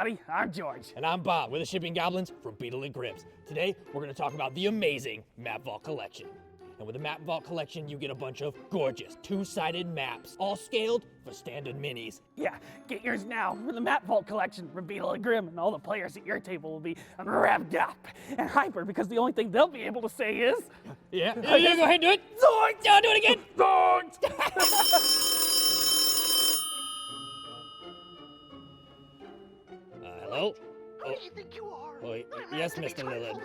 everybody. I'm George. And I'm Bob. We're the Shipping Goblins from Beetle and Cribs. Today, we're going to talk about the amazing Map Vault Collection. And with the Map Vault Collection, you get a bunch of gorgeous two-sided maps, all scaled for standard minis. Yeah, get yours now for the Map Vault Collection from Beetle and Grimm, and all the players at your table will be revved up and hyper because the only thing they'll be able to say is... Yeah, go ahead and do it. Zoinks! Yeah, do it again. Zoinks! Hello? Who do you think you are? Yes, Mr. Lillard.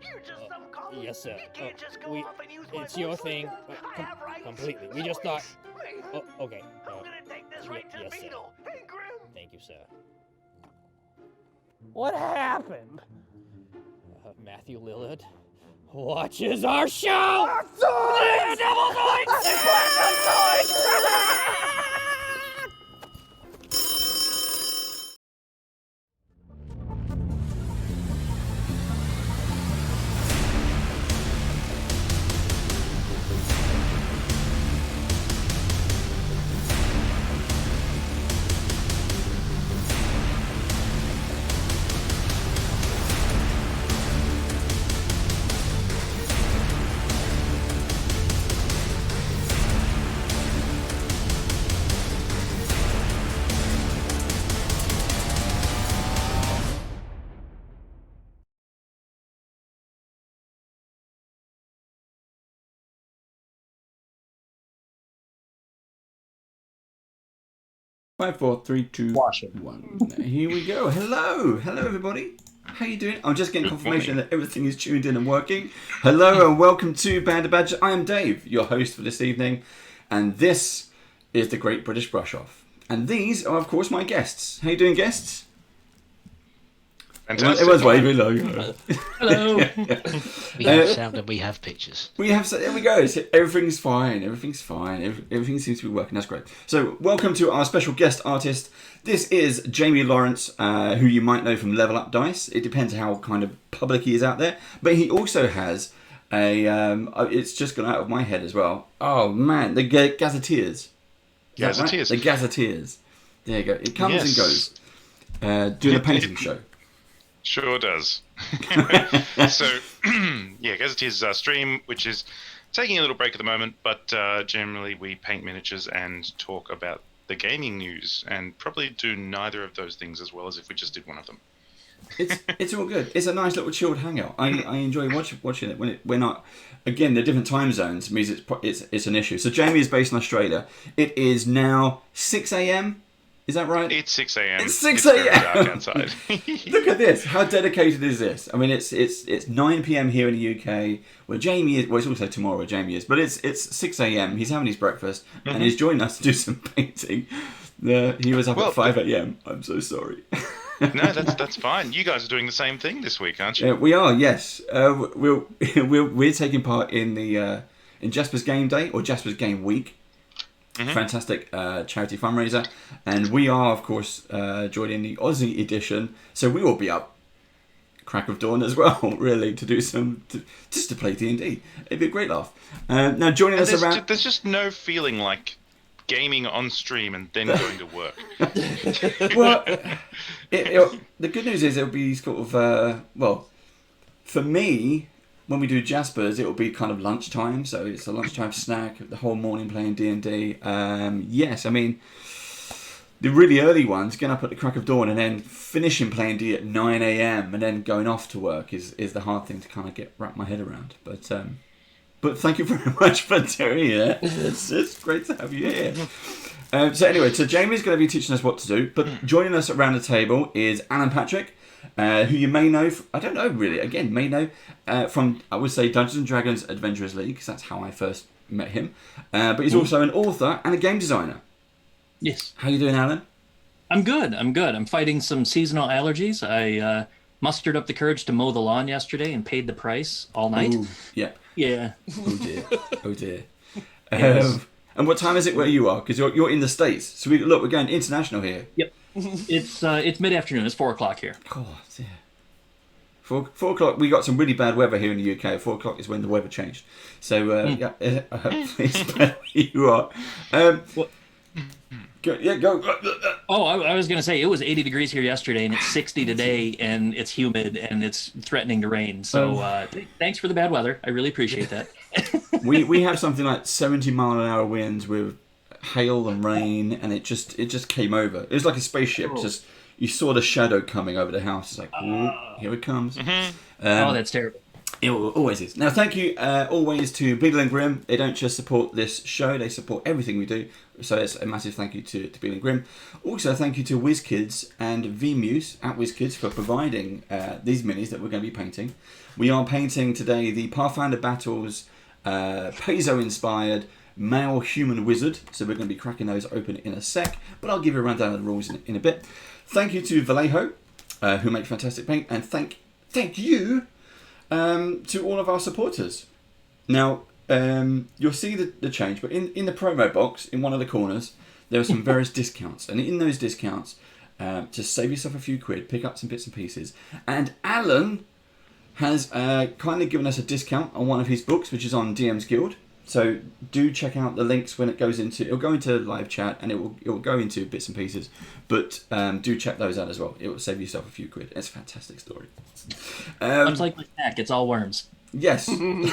You're just some goblin. Yes, sir. You can't just go off and use my It's your voice thing. like that. I have rights. Completely. We just thought... Me. Oh, okay. I'm gonna take this right to yes, sir. Beetle. Hey, Grim. Thank you, sir. What happened? Matthew Lillard watches our show! Zoinks! Double Five, 4, 3, 2, 1. Here we go. Hello, everybody. How you doing? I'm just getting confirmation that everything is tuned in and working. Hello and welcome to Band of Badger. I am Dave, your host for this evening, and this is the Great British Brush Off. And these are, of course, my guests. How you doing, guests? Fantastic. Everyone's waving. Hello. Hello. We have sound and we have pictures. There we go. Everything's fine. Everything's fine. Everything seems to be working. That's great. So, welcome to our special guest artist. This is Jaime Lawrence, who you might know from Level Up Dice. It depends how kind of public he is out there. But he also has a... it's just gone out of my head as well. Oh, man. The Gazetteers. Gazetteers. Right? The Gazetteers. There you go. It comes and goes. Doing a painting show. Sure does. So, yeah, Gazetteers stream, which is taking a little break at the moment, but generally we paint miniatures and talk about the gaming news, and probably do neither of those things as well as if we just did one of them. It's all good. It's a nice little chilled hangout. I enjoy watching it when we're not. Again, the different time zones means it's an issue. So Jamie is based in Australia. It is now 6 a.m. Is that right? It's 6 a.m. It's 6 a.m. Very dark outside. Look at this. How dedicated is this? I mean, it's 9 p.m. here in the UK, where Jamie is. Well, it's also tomorrow where Jamie is, but it's 6 a.m. He's having his breakfast and he's joining us to do some painting. He was up at 5 a.m. I'm so sorry. No, that's fine. You guys are doing the same thing this week, aren't you? We are, yes. We're taking part in the in Jasper's Game Day or Jasper's Game Week. Fantastic charity fundraiser, and we are, of course, joining the Aussie edition. So we will be up crack of dawn as well, really, to do just to play D&D. It'd be a great laugh. Now joining us around. There's just no feeling like gaming on stream and then going to work. Well, the good news is it'll be sort of for me. When we do Jaspers, it will be kind of lunchtime, so it's a lunchtime snack. The whole morning playing D&D. Yes, I mean the really early ones, getting up at the crack of dawn and then finishing playing D at 9 a.m. and then going off to work is the hard thing to kind of wrap my head around. But thank you very much for doing it. It's great to have you here. So anyway, so Jamie's going to be teaching us what to do. But joining us around the table is Alan Patrick. Who you may know, I don't know really, again, may know from, I would say, Dungeons & Dragons Adventurers League, because that's how I first met him. But he's also an author and a game designer. Yes. How you doing, Alan? I'm good. I'm fighting some seasonal allergies. I mustered up the courage to mow the lawn yesterday and paid the price all night. Ooh, yeah. Yeah. Oh dear. Yes. And what time is it where you are? Because you're in the States. So we're going international here. Yep. It's mid-afternoon. It's 4:00 here. God, yeah. 4 o'clock. We got some really bad weather here in the UK. 4 o'clock is when the weather changed. So hopefully it's better where you are. Go, yeah, go. Oh, I was going to say, it was 80 degrees here yesterday, and it's 60 today, and it's humid, and it's threatening to rain. So thanks for the bad weather. I really appreciate that. we have something like 70-mile-an-hour winds with hail and rain, and it just came over. It was like a spaceship. Just you saw the shadow coming over the house. It's like, ooh, here it comes. Oh, that's terrible. It always is. Now, thank you always to Beadle and Grimm. They don't just support this show, they support everything we do. So it's a massive thank you to Beadle and Grimm. Also, thank you to WizKids and VMuse at WizKids for providing these minis that we're going to be painting. We are painting today the Pathfinder Battles Paizo-inspired male human wizard. So we're going to be cracking those open in a sec. But I'll give you a rundown of the rules in a bit. Thank you to Vallejo, who make fantastic paint. And thank you to all of our supporters. Now, you'll see the change, but in the promo box, in one of the corners, there are some various discounts. And in those discounts, just save yourself a few quid, pick up some bits and pieces. And Alan has kindly given us a discount on one of his books, which is on DM's Guild. So do check out the links when it'll go into live chat, and it will go into bits and pieces. But do check those out as well. It will save yourself a few quid. It's a fantastic story. Much like my snack, it's all worms. Yes. And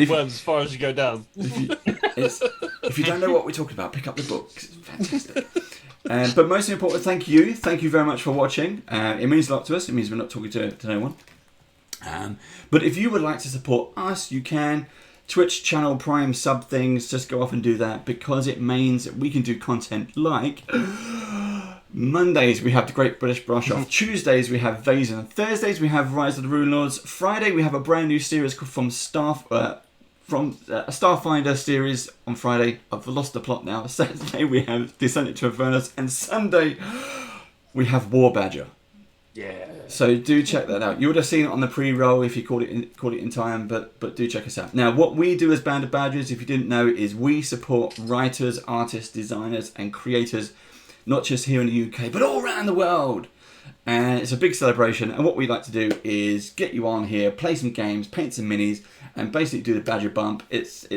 worms as far as you go down. If you don't know what we're talking about, pick up the book. It's fantastic. But most important, thank you very much for watching. It means a lot to us. It means we're not talking to no one. But if you would like to support us, you can. Twitch channel, Prime, sub things, just go off and do that, because it means that we can do content like Mondays we have the Great British Brush Off, Tuesdays we have Vazen, Thursdays we have Rise of the Runelords, Friday we have a brand new series from a Starfinder series on Friday. I've lost the plot now. Saturday we have Descent into Avernus, and Sunday we have War Badger. Yeah. So do check that out. You would have seen it on the pre-roll if you caught it in time, but do check us out. Now, what we do as Band of Badgers, if you didn't know, is we support writers, artists, designers, and creators, not just here in the UK, but all around the world. And it's a big celebration. And what we like to do is get you on here, play some games, paint some minis, and basically do the Badger Bump. It's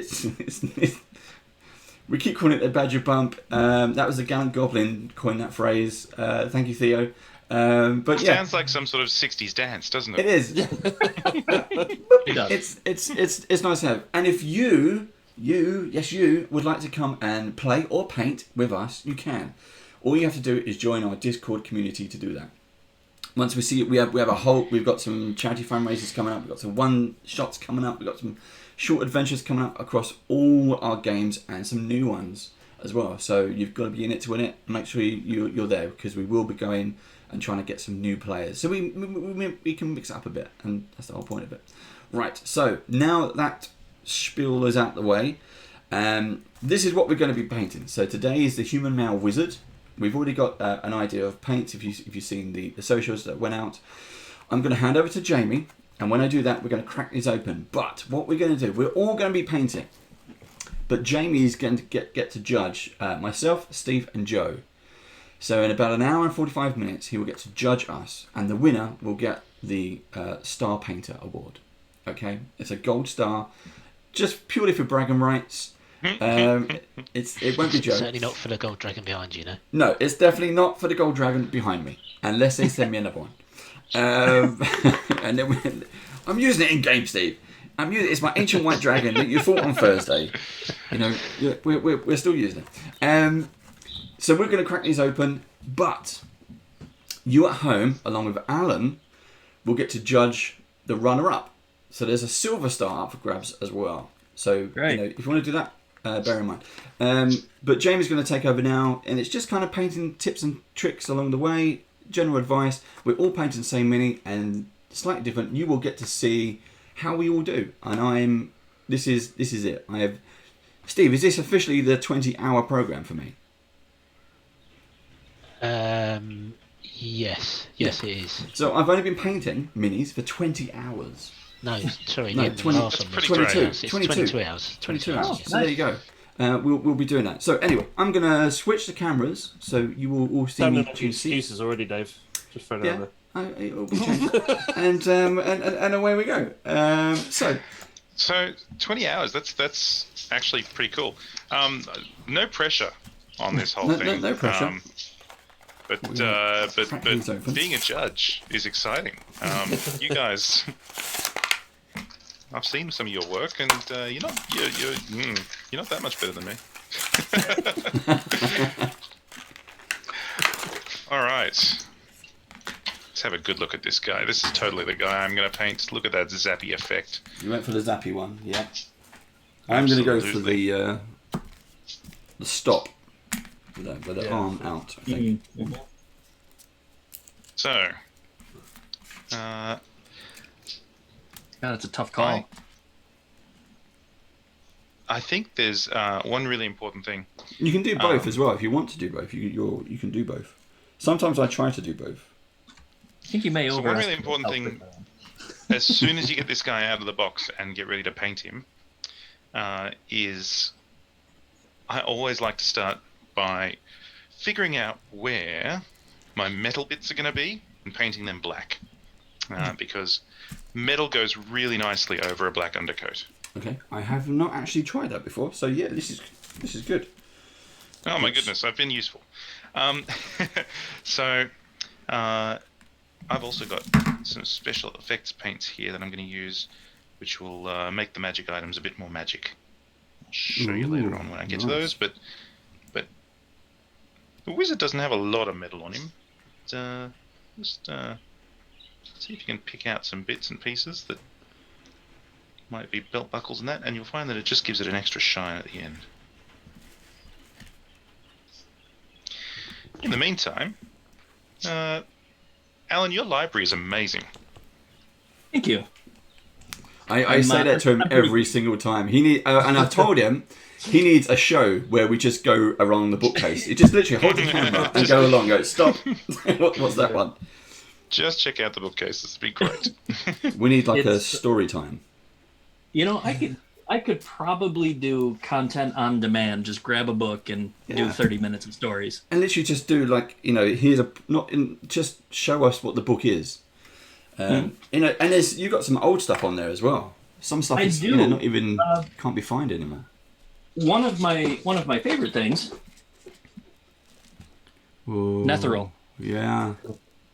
we keep calling it the Badger Bump. That was the Gallant Goblin coined that phrase. Thank you, Theo. But yeah, sounds like some sort of 60s dance, doesn't it? It is. It's nice to have. And if you would like to come and play or paint with us, you can. All you have to do is join our Discord community to do that. Once we see it, we've got some charity fundraisers coming up, we've got some one shots coming up, we've got some short adventures coming up across all our games, and some new ones as well. So you've got to be in it to win it. Make sure you're there, because we will be going and trying to get some new players. So we can mix it up a bit, and that's the whole point of it. Right, so now that spiel is out the way, this is what we're going to be painting. So today is the Human Male Wizard. We've already got an idea of paints if you've seen the socials that went out. I'm going to hand over to Jaime, and when I do that, we're going to crack these open. But what we're going to do, we're all going to be painting. But Jaime is going to get to judge myself, Steve, and Joe. So in about an hour and 45 minutes, he will get to judge us, and the winner will get the Star Painter Award. Okay, it's a gold star, just purely for bragging rights. It won't be Joe. Certainly not for the gold dragon behind you, no. No, it's definitely not for the gold dragon behind me, unless they send me another one. And then I'm using it in game, Steve. It's my ancient white dragon that you fought on Thursday. You know, we're still using it. So we're going to crack these open, but you at home, along with Alan, will get to judge the runner-up. So there's a silver star up for grabs as well. So if you want to do that, bear in mind. But Jamie's going to take over now, and it's just kind of painting tips and tricks along the way, general advice. We're all painting the same mini, and slightly different. You will get to see how we all do. And this is it. Steve, is this officially the 20-hour program for me? Yes, it is. So I've only been painting minis for 20 hours. No, sorry, No, 20 last one was 22 hours. It's 22 hours. 22 hours. hours. So there you go. We'll be doing that. So anyway, I'm going to switch the cameras so you will all see me. Excuses already, Dave. Just throw it out there. It'll be changed. and away we go. So 20 hours. That's actually pretty cool. No pressure on this whole No thing. pressure. But things open. being a judge is exciting. You guys, I've seen some of your work, and you're not that much better than me. All right, let's have a good look at this guy. This is totally the guy I'm going to paint. Look at that zappy effect. You went for the zappy one, yeah. I'm going to go for the stop with the arm out, I think. Mm-hmm. So, God, it's a tough call. I think there's one really important thing. You can do both as well if you want to do both. You can do both. Sometimes I try to do both. I think you may So one overestimate really important thing, as soon as you get this guy out of the box and get ready to paint him, is I always like to start by figuring out where my metal bits are going to be and painting them black, because metal goes really nicely over a black undercoat. Okay, I have not actually tried that before, so yeah, this is good. Oh my goodness, I've been useful. So I've also got some special effects paints here that I'm going to use, which will make the magic items a bit more magic. I'll show you later on when I get to those, but the wizard doesn't have a lot of metal on him. Just see if you can pick out some bits and pieces that might be belt buckles and that, and you'll find that it just gives it an extra shine at the end. In the meantime, Alan, your library is amazing. Thank you. I say that to him every single time. And I've told him he needs a show where we just go around the bookcase. You just literally hold the camera and go along. Go stop. What's that one? Just check out the bookcases. It'd be great. We need a story time. You know, I could probably do content on demand. Just grab a book and do 30 minutes of stories. And literally just do just show us what the book is. And you've got some old stuff on there as well. Some stuff is not even can't be found anymore. One of my favorite things, Netheril. Yeah.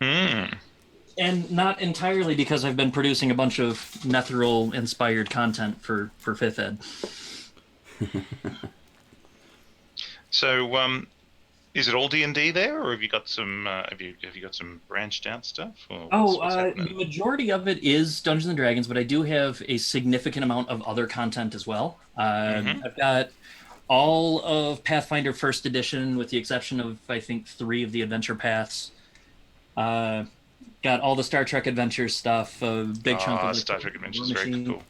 And not entirely because I've been producing a bunch of Netheril inspired content for 5th Ed. So, is it all D&D there, or have you got some have you got some branched out stuff? The majority of it is Dungeons and Dragons, but I do have a significant amount of other content as well. I've got all of Pathfinder First Edition, with the exception of I think 3 of the adventure paths. Got all the Star Trek Adventures stuff. A big chunk of Star Trek Adventures, very cool.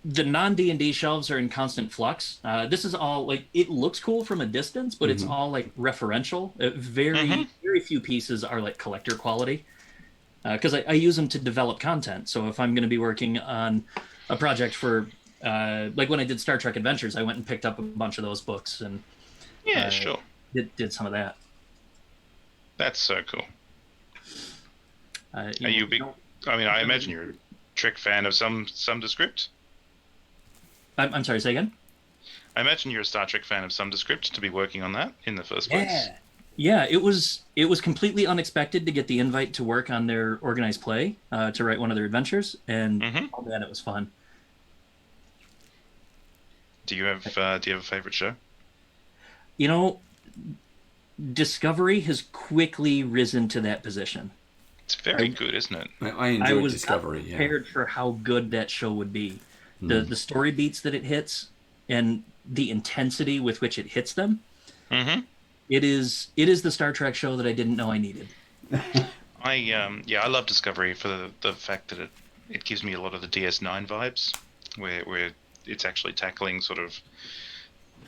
The non-D&D shelves are in constant flux. This is all it looks cool from a distance, but it's all referential. Very few pieces are collector quality, because I use them to develop content. So if I'm going to be working on a project for when I did Star Trek Adventures, I went and picked up a bunch of those books and sure, did some of that. That's so cool. Are you big? I mean, I imagine you're a Trek fan of some descript. I'm sorry, say again? I imagine you're a Star Trek fan of some descript to be working on that in the first place. Yeah, it was completely unexpected to get the invite to work on their organized play, to write one of their adventures, and oh man, it was fun. Do you have a favorite show? You know, Discovery has quickly risen to that position. It's very good, isn't it? I enjoyed Discovery. Not prepared for how good that show would be. The story beats that it hits and the intensity with which it hits them. It is the Star Trek show that I didn't know I needed. I love Discovery for the fact that it gives me a lot of the DS9 vibes, where it's actually tackling sort of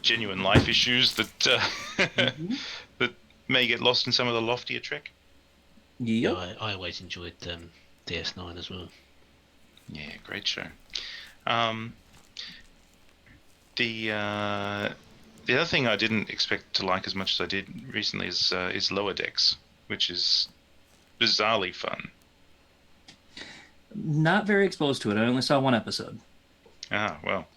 genuine life issues that that may get lost in some of the loftier Trek. Yep. Yeah, I always enjoyed DS9 as well. Yeah, great show. The other thing I didn't expect to like as much as I did recently is Lower Decks, which is bizarrely fun. Not very exposed to it. I only saw one episode. Ah, well.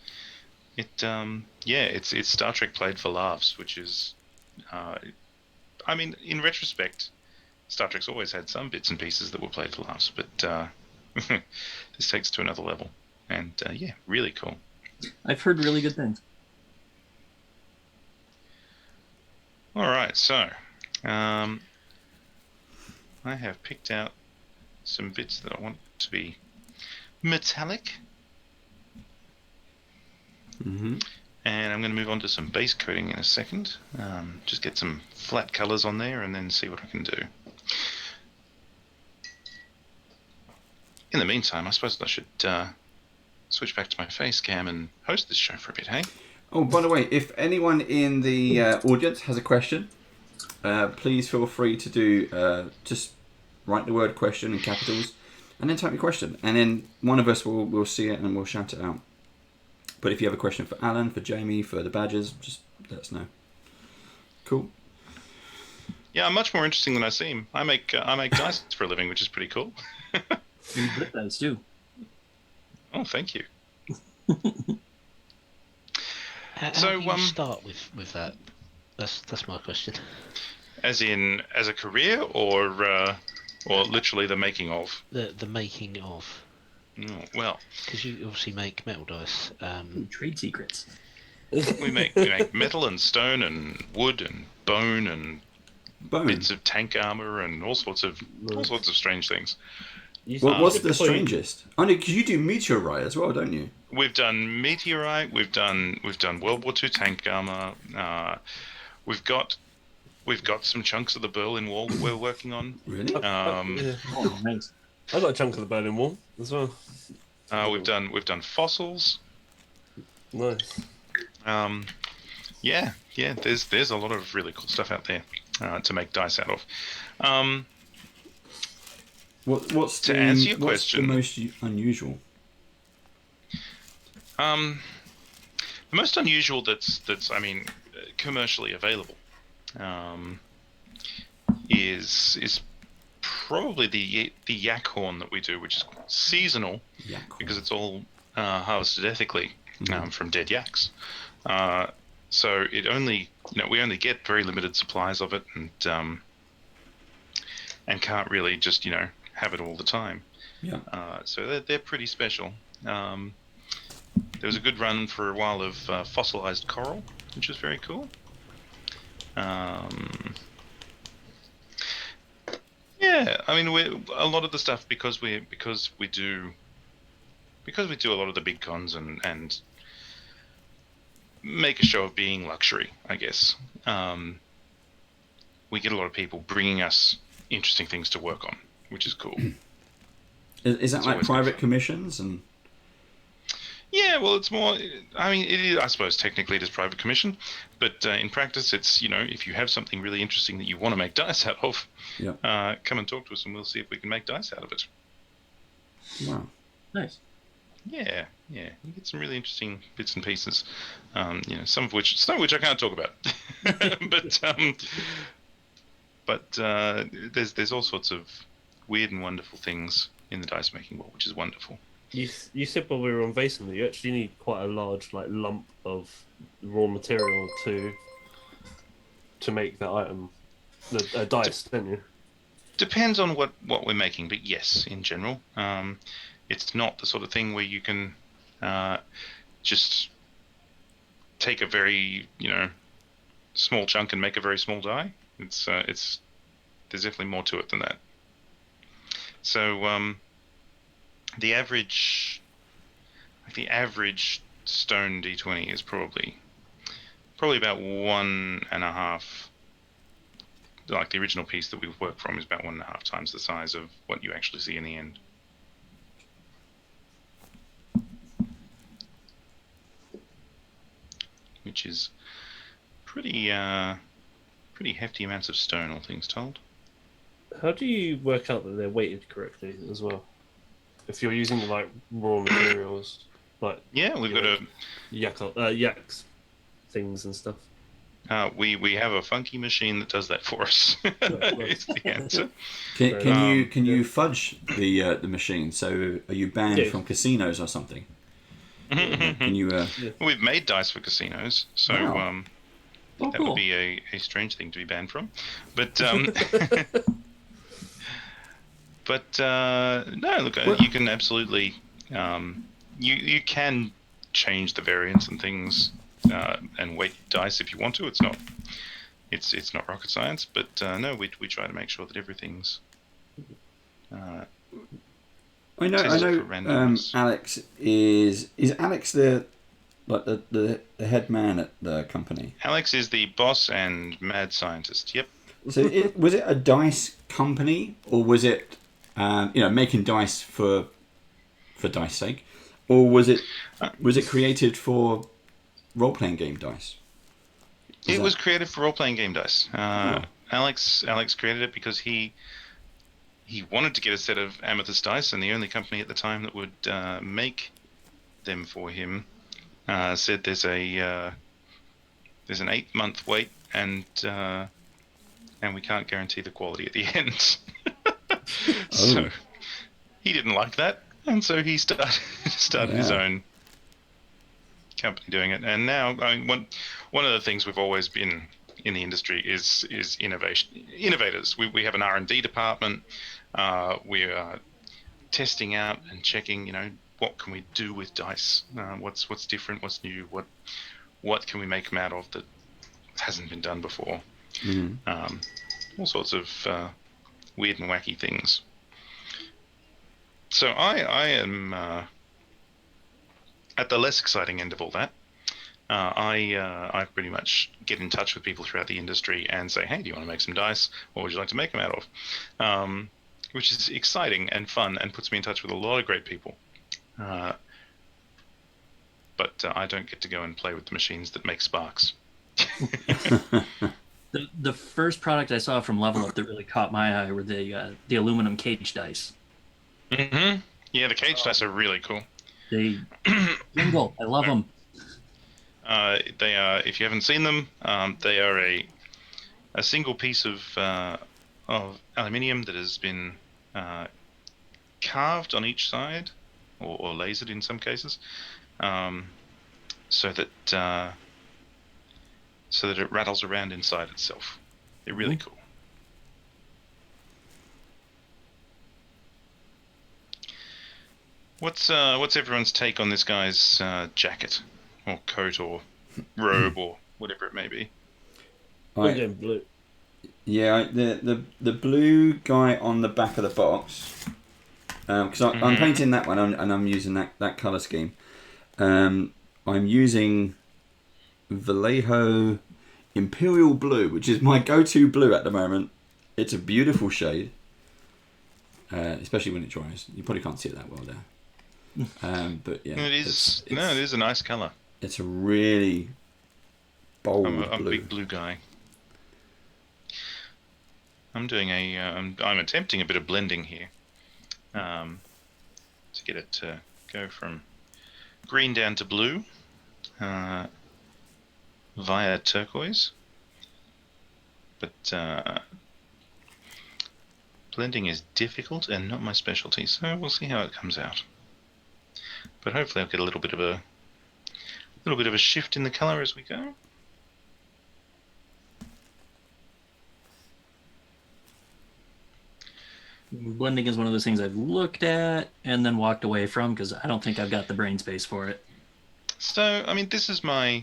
it's Star Trek played for laughs, which is, I mean, in retrospect, Star Trek's always had some bits and pieces that were played for laughs, but this takes it to another level, and yeah, really cool. I've heard really good things. All right, so I have picked out some bits that I want to be metallic. Mm-hmm. And I'm going to move on to some base coating in a second. Just get some flat colours on there and then see what I can do. In the meantime, I suppose I should switch back to my face cam and host this show for a bit, hey? Oh, by the way, if anyone in the audience has a question, please feel free to do just write the word question in capitals and then type your question. And then one of us will see it and we'll shout it out. But if you have a question for Alan, for Jamie, for the badges, just let us know. Cool. Yeah, I'm much more interesting than I seem. I make dice for a living, which is pretty cool. You good dice too. Oh, thank you. How So, do you start with that? That's my question. As in, as a career, or literally the making of? The making of. Oh, well, because you obviously make metal dice. Trade secrets. we make metal and stone and wood and bone and bits of tank armor and all sorts of strange things. Well, what's the strangest? I know, because you do meteorite as well, don't you? We've done meteorite. We've done World War II tank armor. We've got some chunks of the Berlin Wall that we're working on. Really? Yeah. Oh, nice. I got a chunk of the Berlin Wall as well. We've done fossils. Nice. Yeah. There's a lot of really cool stuff out there to make dice out of. What's to answer your question, the most unusual? The most unusual that's commercially available is probably the yak horn that we do, which is seasonal because it's all harvested ethically from dead yaks. So it only we only get very limited supplies of it, and can't really just have it all the time. Yeah. So they're pretty special. There was a good run for a while of fossilized coral, which was very cool. Yeah, I mean, a lot of the stuff because we do a lot of the big cons and make a show of being luxury, I guess. We get a lot of people bringing us interesting things to work on, which is cool. Is that like private commissions and? Yeah, well, it's more. I mean, it is. I suppose technically it is private commission, but in practice, it's if you have something really interesting that you want to make dice out of, come and talk to us, and we'll see if we can make dice out of it. Wow, nice. Yeah, you get some really interesting bits and pieces. Some of which I can't talk about, but there's all sorts of weird and wonderful things in the dice making world, which is wonderful. You said when we were on Vason that you actually need quite a large lump of raw material to make that item, the dice, don't you? Depends on what we're making, but yes, in general, it's not the sort of thing where you can just take a very small chunk and make a very small die. It's there's definitely more to it than that. So the average stone D20 is probably about 1.5. Like the original piece that we've worked from is about 1.5 times the size of what you actually see in the end. Which is pretty hefty amounts of stone, all things told. How do you work out that they're weighted correctly as well? If you're using raw materials, we've got yaks things and stuff. We have a funky machine that does that for us. Is the answer. Can you fudge the machine? So are you banned from casinos or something? Can you? We've made dice for casinos, so Wow. Oh, that cool. would be a strange thing to be banned from. But no, look, you can absolutely you can change the variants and things and weight dice if you want to. It's not rocket science, but no, we try to make sure that everything's. I know. Alex is Alex the head man at the company. Alex is the boss and mad scientist. Yep. So was it a dice company, or was it making dice for dice sake, or was it created for role playing game dice? It was created for role playing game dice. Alex created it because he wanted to get a set of amethyst dice, and the only company at the time that would make them for him said there's an 8-month wait, and we can't guarantee the quality at the end. So he didn't like that, and so he started his own company doing it. And now, one of the things we've always been in the industry is innovators. We have an R&D department. We are testing out and checking, what can we do with dice? What's different? What's new? What can we make them out of that hasn't been done before? Mm-hmm. All sorts of weird and wacky things. So I am at the less exciting end of all that. I pretty much get in touch with people throughout the industry and say, hey, do you want to make some dice? What would you like to make them out of? Which is exciting and fun and puts me in touch with a lot of great people. But I don't get to go and play with the machines that make sparks. The first product I saw from Level Up that really caught my eye were the aluminum cage dice. Mm-hmm. Yeah, the cage dice are really cool. They jingle. I love them. They are, if you haven't seen them, they are a single piece of aluminium that has been carved on each side, or lasered in some cases, so that it rattles around inside itself. They're really cool. What's everyone's take on this guy's jacket, or coat, or robe, or whatever it may be? Blue. Yeah, the blue guy on the back of the box, because I'm painting that one and I'm using that colour scheme. I'm using Vallejo Imperial Blue, which is my go-to blue at the moment. It's a beautiful shade, especially when it dries. You probably can't see it that well there. But yeah, it is a nice colour. It's a really bold I'm a blue. big blue guy. I'm doing I'm attempting a bit of blending here, to get it to go from green down to blue, via turquoise. But blending is difficult and not my specialty, so we'll see how it comes out. But hopefully I'll get a little bit of a shift in the colour as we go. Blending is one of those things I've looked at and then walked away from because I don't think I've got the brain space for it. So, I mean, this is my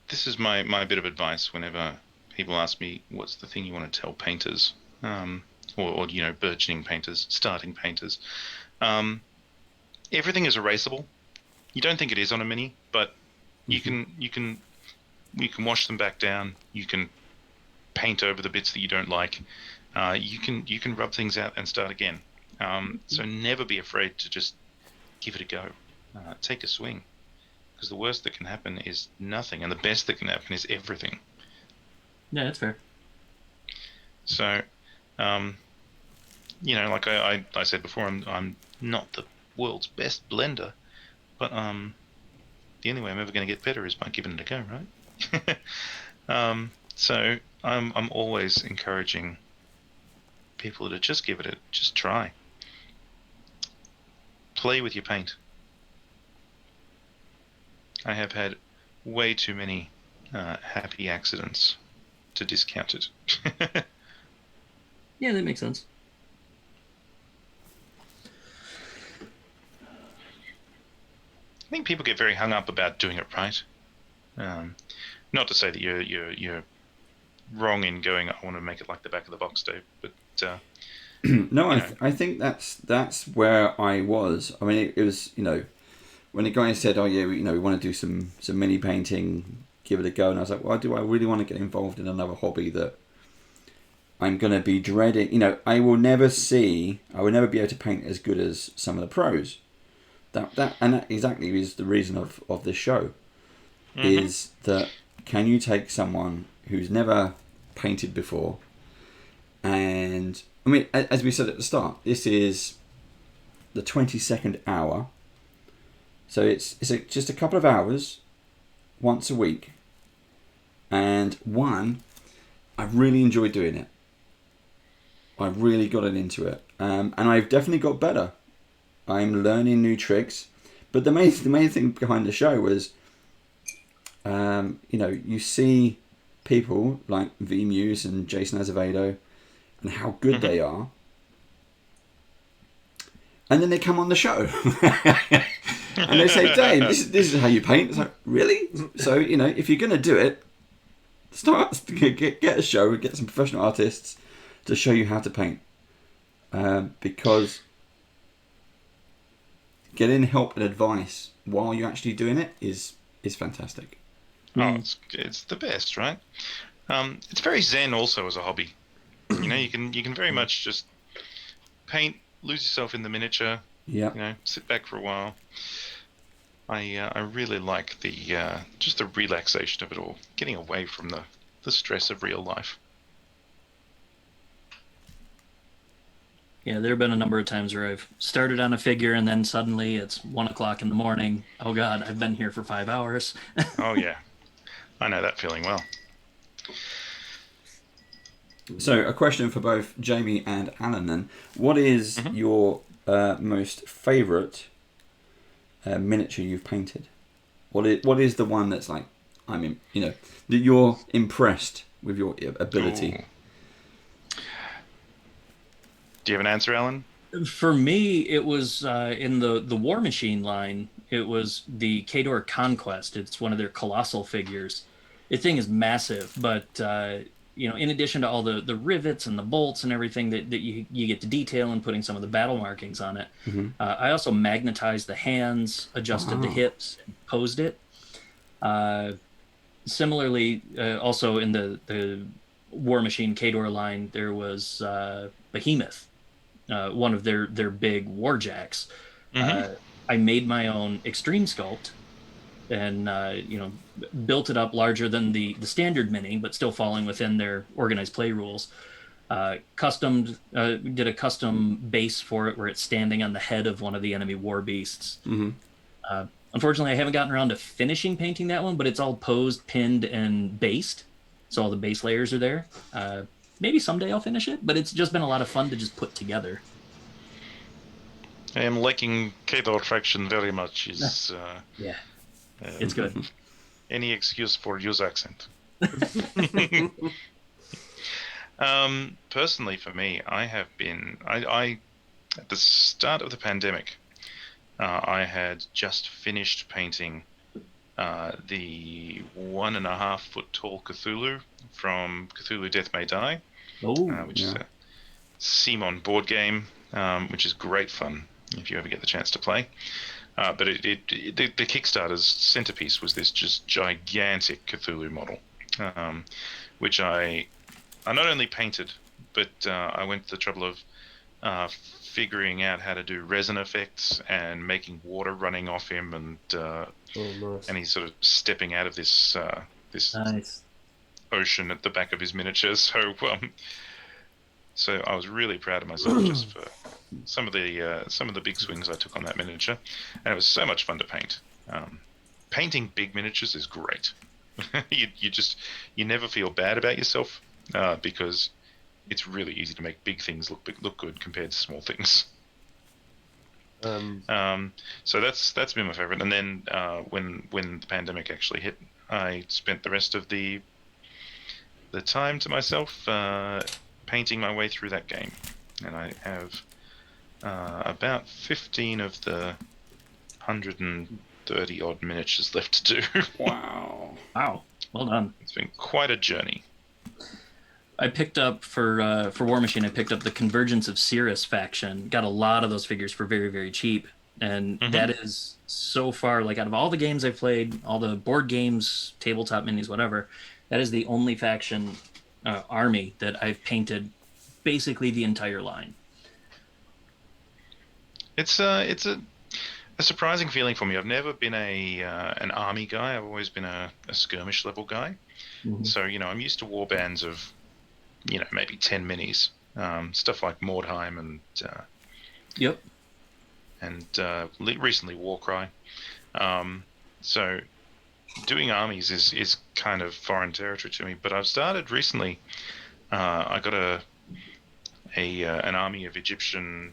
bit of advice whenever people ask me what's the thing you want to tell painters, or burgeoning painters, starting painters. Everything is erasable. You don't think it is on a mini, but you can wash them back down. You can paint over the bits that you don't like. You can rub things out and start again. So never be afraid to just give it a go. Take a swing, because the worst that can happen is nothing, and the best that can happen is everything. Yeah, that's fair. So, like I said before, I'm not the world's best blender, but the only way I'm ever going to get better is by giving it a go, right? So I'm always encouraging people to just give it just try. Play with your paint. I have had way too many happy accidents to discount it. Yeah, that makes sense. I think people get very hung up about doing it right. Not to say that you're wrong in going, I want to make it like the back of the box, Dave, but No, I think that's where I was. I mean, it was, when the guy said, "Oh yeah, we want to do some mini painting, give it a go," and I was like, "Well, do I really want to get involved in another hobby that I'm going to be dreading?" I will never be able to paint as good as some of the pros. That exactly is the reason of this show. Mm-hmm. Is that, can you take someone who's never painted before, and I mean, as we said at the start, this is the 22nd hour, so it's just a couple of hours once a week, and I really enjoyed doing it. I really got into it, and I've definitely got better. I'm learning new tricks, but the main thing behind the show was, you see people like V Muse and Jason Azevedo, and how good they are, and then they come on the show, and they say, "Dave, this is how you paint." It's like, really? So if you're gonna do it, get a show, get some professional artists to show you how to paint, because getting help and advice while you're actually doing it is fantastic. Oh, it's the best, right? It's very zen also as a hobby. You can very much just paint, lose yourself in the miniature. Yeah. Sit back for a while. I really like just the relaxation of it all, getting away from the stress of real life. Yeah, there have been a number of times where I've started on a figure and then suddenly it's 1 o'clock in the morning. Oh God, I've been here for 5 hours. Oh yeah, I know that feeling well. So, a question for both Jamie and Alan then. What is your most favourite miniature you've painted? What is the one that's like, that you're impressed with your ability? Ooh. Do you have an answer, Alan? For me, it was in the War Machine line. It was the Khador Conquest. It's one of their colossal figures. The thing is massive, but in addition to all the rivets and the bolts and everything that you get to detail and putting some of the battle markings on it, I also magnetized the hands, adjusted the hips, and posed it. Similarly, also in the War Machine Khador line, there was Behemoth, one of their big warjacks. I made my own extreme sculpt and built it up larger than the standard mini, but still falling within their organized play rules. Did a custom base for it where it's standing on the head of one of the enemy war beasts. Unfortunately, I haven't gotten around to finishing painting that one, but it's all posed, pinned, and based, so all the base layers are there. Maybe someday I'll finish it, but it's just been a lot of fun to just put together. I am liking Khador Traction very much. Yeah, it's good. Any excuse for use accent. Personally, for me, I have been... I at the start of the pandemic, I had just finished painting the 1.5 foot tall Cthulhu from Cthulhu Death May Die, which is a Simon board game, which is great fun if you ever get the chance to play. But the Kickstarter's centerpiece was this just gigantic Cthulhu model, which I not only painted, but I went to the trouble of figuring out how to do resin effects and making water running off him, and nice. and he's sort of stepping out of this Nice. ocean at the back of his miniature. So I was really proud of myself just for some of the big swings I took on that miniature, and it was so much fun to paint. Painting big miniatures is great. you never feel bad about yourself because it's really easy to make big things look good compared to small things. So that's been my favorite. And then when the pandemic actually hit, I spent the rest of the time to myself painting my way through that game, and I have about 15 of the 130 odd miniatures left to do. Wow. Wow, well done. It's been quite a journey. I picked up for War Machine. I picked up the Convergence of Cirrus faction. Got a lot of those figures for very, very cheap, and that is so far, like, out of all the games I've played, all the board games, tabletop minis, whatever, that is the only faction army that I've painted basically the entire line. It's a surprising feeling for me. I've never been an army guy. I've always been a skirmish level guy. So I'm used to war bands of maybe 10 minis, stuff like Mordheim and recently Warcry. So doing armies is kind of foreign territory to me. But I've started recently. I got an army of Egyptian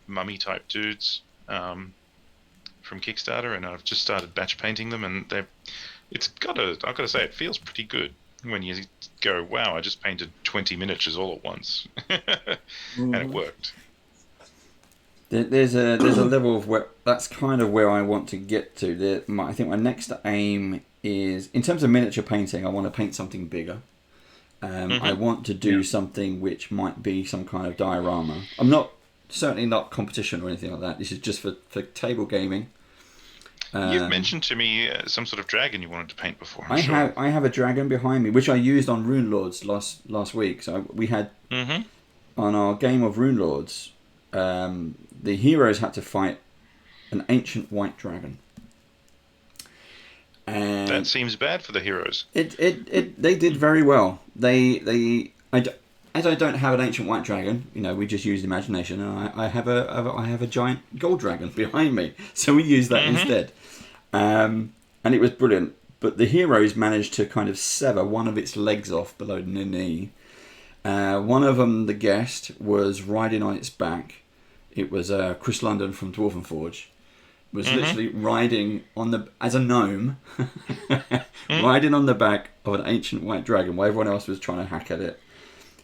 mummy type dudes from Kickstarter, and I've just started batch painting them, and I've got to say, it feels pretty good when you go, wow, I just painted 20 miniatures all at once, and it worked. There's a level of where that's kind of where I want to get to. I think my next aim is, in terms of miniature painting, I want to paint something bigger. I want to do something which might be some kind of diorama. I'm certainly not competition or anything like that. This is just for table gaming. You've mentioned to me some sort of dragon you wanted to paint before. I have a dragon behind me, which I used on Runelords last week. So we had on our game of Runelords, the heroes had to fight an ancient white dragon. And that seems bad for the heroes. They did very well. As I don't have an ancient white dragon, we just used imagination, and I have a giant gold dragon behind me, so we used that instead, and it was brilliant. But the heroes managed to kind of sever one of its legs off below the knee. One of them, the guest, was riding on its back. It was Chris London from Dwarven Forge. Was literally riding as a gnome, riding on the back of an ancient white dragon, while everyone else was trying to hack at it.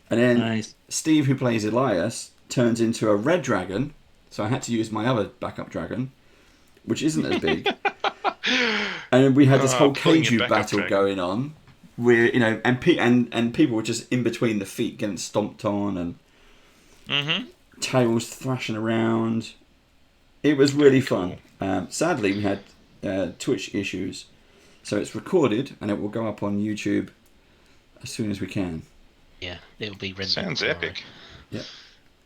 And then Steve, who plays Elias, turns into a red dragon. So I had to use my other backup dragon, which isn't as big. And we had this whole kaiju battle going on, where and people were just in between the feet getting stomped on, and tails thrashing around. It was really fun. Sadly, we had Twitch issues, so it's recorded and it will go up on YouTube as soon as we can. Yeah, it'll be rendered. Sounds epic. Yeah,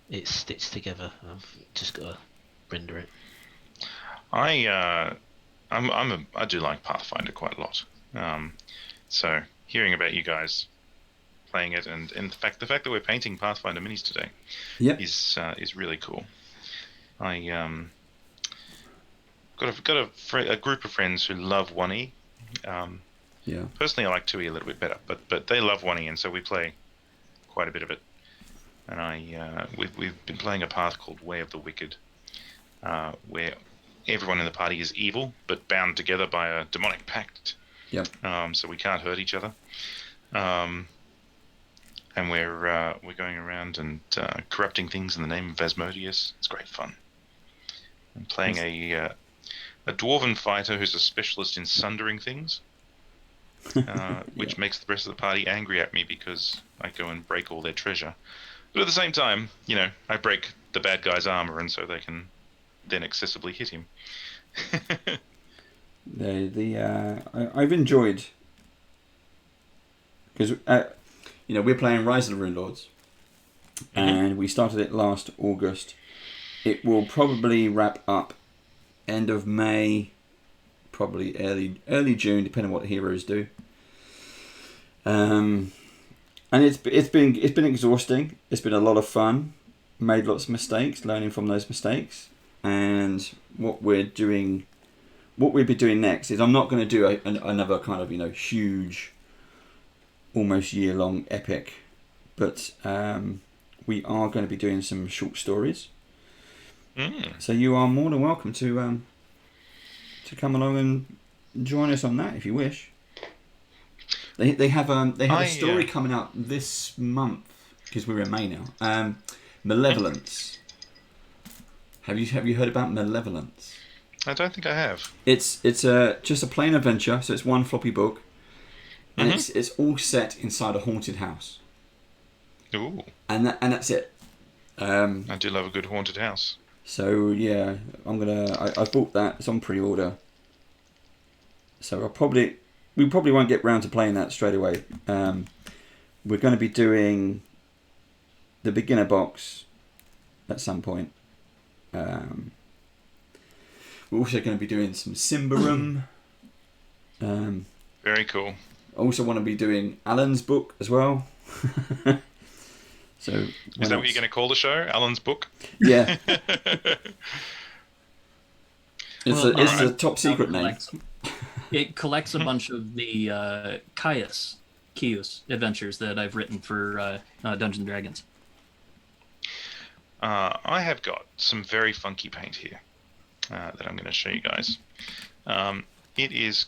it's stitched together. I've just got to render it. I do like Pathfinder quite a lot. So hearing about you guys playing it, and the fact that we're painting Pathfinder minis today, is really cool. I got a group of friends who love 1E. Personally, I like 2E a little bit better, but they love 1E, and so we play quite a bit of it. And we've been playing a path called Way of the Wicked, where everyone in the party is evil but bound together by a demonic pact. So we can't hurt each other. And we're going around and corrupting things in the name of Asmodeus. It's great fun. I'm playing a dwarven fighter who's a specialist in sundering things, which makes the rest of the party angry at me because I go and break all their treasure. But at the same time, I break the bad guy's armor, and so they can then accessibly hit him. I've enjoyed, because we're playing Rise of the Runelords, and we started it last August. It will probably wrap up end of May, probably early June, depending on what the heroes do. And it's been exhausting. It's been a lot of fun. Made lots of mistakes, learning from those mistakes. And what we'll be doing next is, I'm not going to do another kind of huge, almost year-long epic, but we are going to be doing some short stories. So you are more than welcome to come along and join us on that if you wish. They have a story coming out this month because we're in May now. Malevolence. Have you heard about Malevolence? I don't think I have. It's just a plain adventure, so it's one floppy book, and it's all set inside a haunted house. Ooh. And that's it. I do love a good haunted house. So yeah, I bought that. It's on pre-order. So we probably won't get round to playing that straight away. We're going to be doing the beginner box at some point. We're also going to be doing some Symbaroum. Very cool. I also want to be doing Alan's book as well. So is that what you're going to call the show? Alan's book? Yeah. It's a top secret name. It collects a bunch of the Caius adventures that I've written for Dungeons and Dragons. I have got some very funky paint here that I'm going to show you guys. It is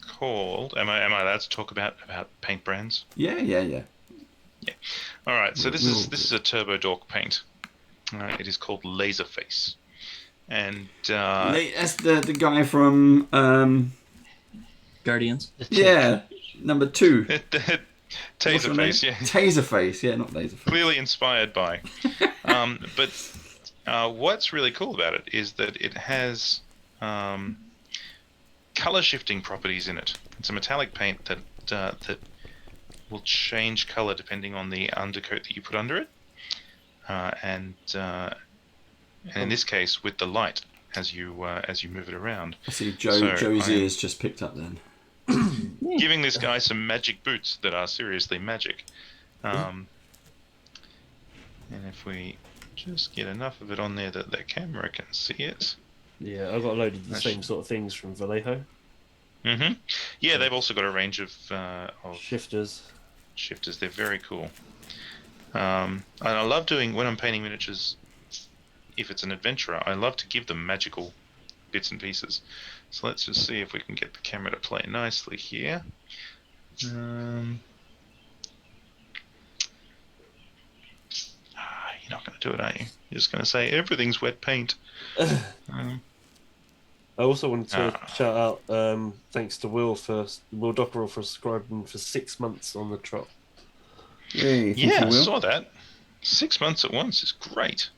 called. Am I allowed to talk about paint brands? Yeah. All right. So this is a Turbo Dork paint. It is called Laserface, and that's the guy from Guardians. Yeah, number 2. Taserface, yeah. Taserface, yeah, not Laserface. Clearly inspired by. But what's really cool about it is that it has color shifting properties in it. It's a metallic paint that will change color depending on the undercoat that you put under it, and in this case with the light as you move it around. I see Joe's ears just picked up then. Giving this guy some magic boots that are seriously magic. And if we just get enough of it on there that the camera can see it. Yeah, I've got a load of the same sort of things from Vallejo. Mm-hmm. Yeah, they've also got a range of shifters. They're very cool. And I love doing, when I'm painting miniatures, if it's an adventurer, I love to give them magical bits and pieces. So let's just see if we can get the camera to play nicely here. You're not going to do it, are you? You're just going to say everything's wet paint. I also wanted to shout out thanks to Will Dockerell for subscribing for 6 months on the trot. Hey, yeah, I saw that. 6 months at once is great.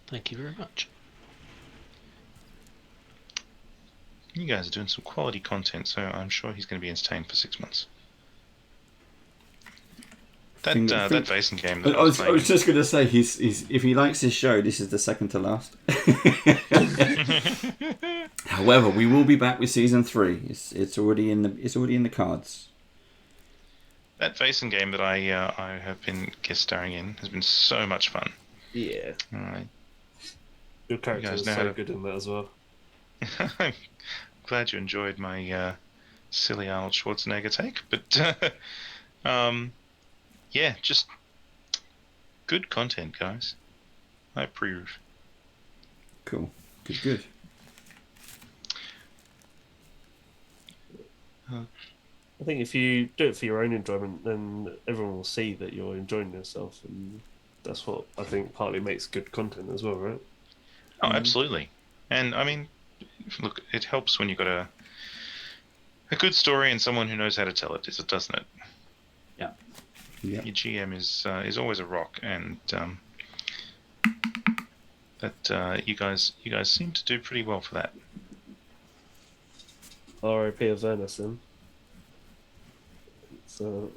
Thank you very much. You guys are doing some quality content, so I'm sure he's going to be entertained for 6 months. That Vaesen game. That I was just going to say, he's if he likes this show, this is the second to last. However, we will be back with season 3. It's already in the cards. That Vaesen game that I have been guest starring in has been so much fun. Yeah. All right. Your character is so good in that as well. I'm glad you enjoyed my silly Arnold Schwarzenegger take, but yeah, just good content, guys. I approve. Cool. Good. I think if you do it for your own enjoyment, then everyone will see that you're enjoying yourself, and that's what I think partly makes good content as well, right? Oh, absolutely. And I mean, look, it helps when you've got a good story and someone who knows how to tell it, doesn't it? Yeah. Your GM is always a rock, and that you guys seem to do pretty well for that. R.I.P. Avernus then. So.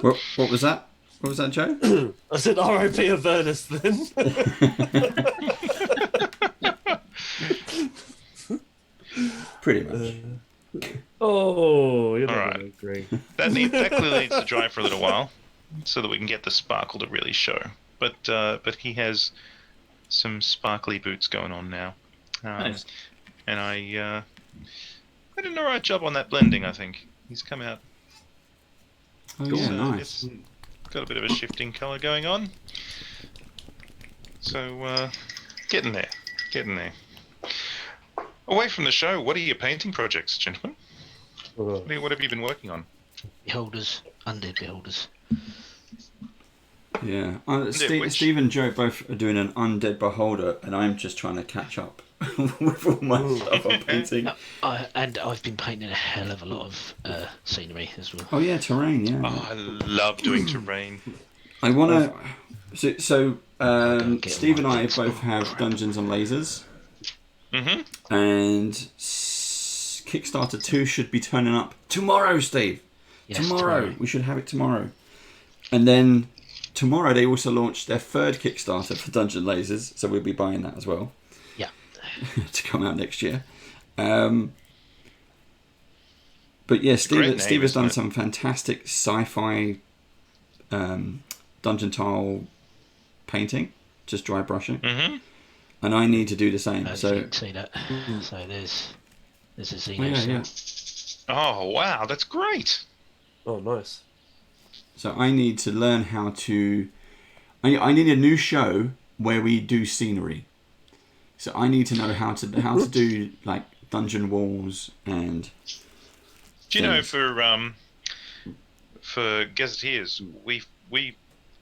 What was that? What was that, Joe? I said R.I.P. Avernus then. Pretty much. You're All not right. gonna agree. That clearly needs to dry for a little while, so that we can get the sparkle to really show. But he has some sparkly boots going on now. Nice. And I did an alright job on that blending. I think he's come out. Oh yeah, So nice. got a bit of a shifting colour going on. So, getting there. Away from the show, what are your painting projects, gentlemen? What have you been working on? Beholders, undead beholders. Yeah, Steve and Joe both are doing an undead beholder, and I'm just trying to catch up with all my stuff I'm painting. And I've been painting a hell of a lot of scenery as well. Oh yeah, terrain. Yeah. Oh, I love doing terrain. I want to. So Steve and I both have Dungeons and Lasers. Mm-hmm. And Kickstarter 2 should be turning up tomorrow, Steve. Yes, tomorrow. We should have it tomorrow. And then tomorrow they also launched their third Kickstarter for Dungeon Lasers, so we'll be buying that as well. Yeah. To come out next year. But yeah, Steve has done some fantastic sci-fi dungeon tile painting, just dry brushing. Mm-hmm. And I need to do the same. So you can see that. So there's a Xeno cell. Oh wow, that's great. Oh, nice. So I need to learn how to. I need a new show where we do scenery. So I need to know how to do like dungeon walls and. Do you know for gazetteers, we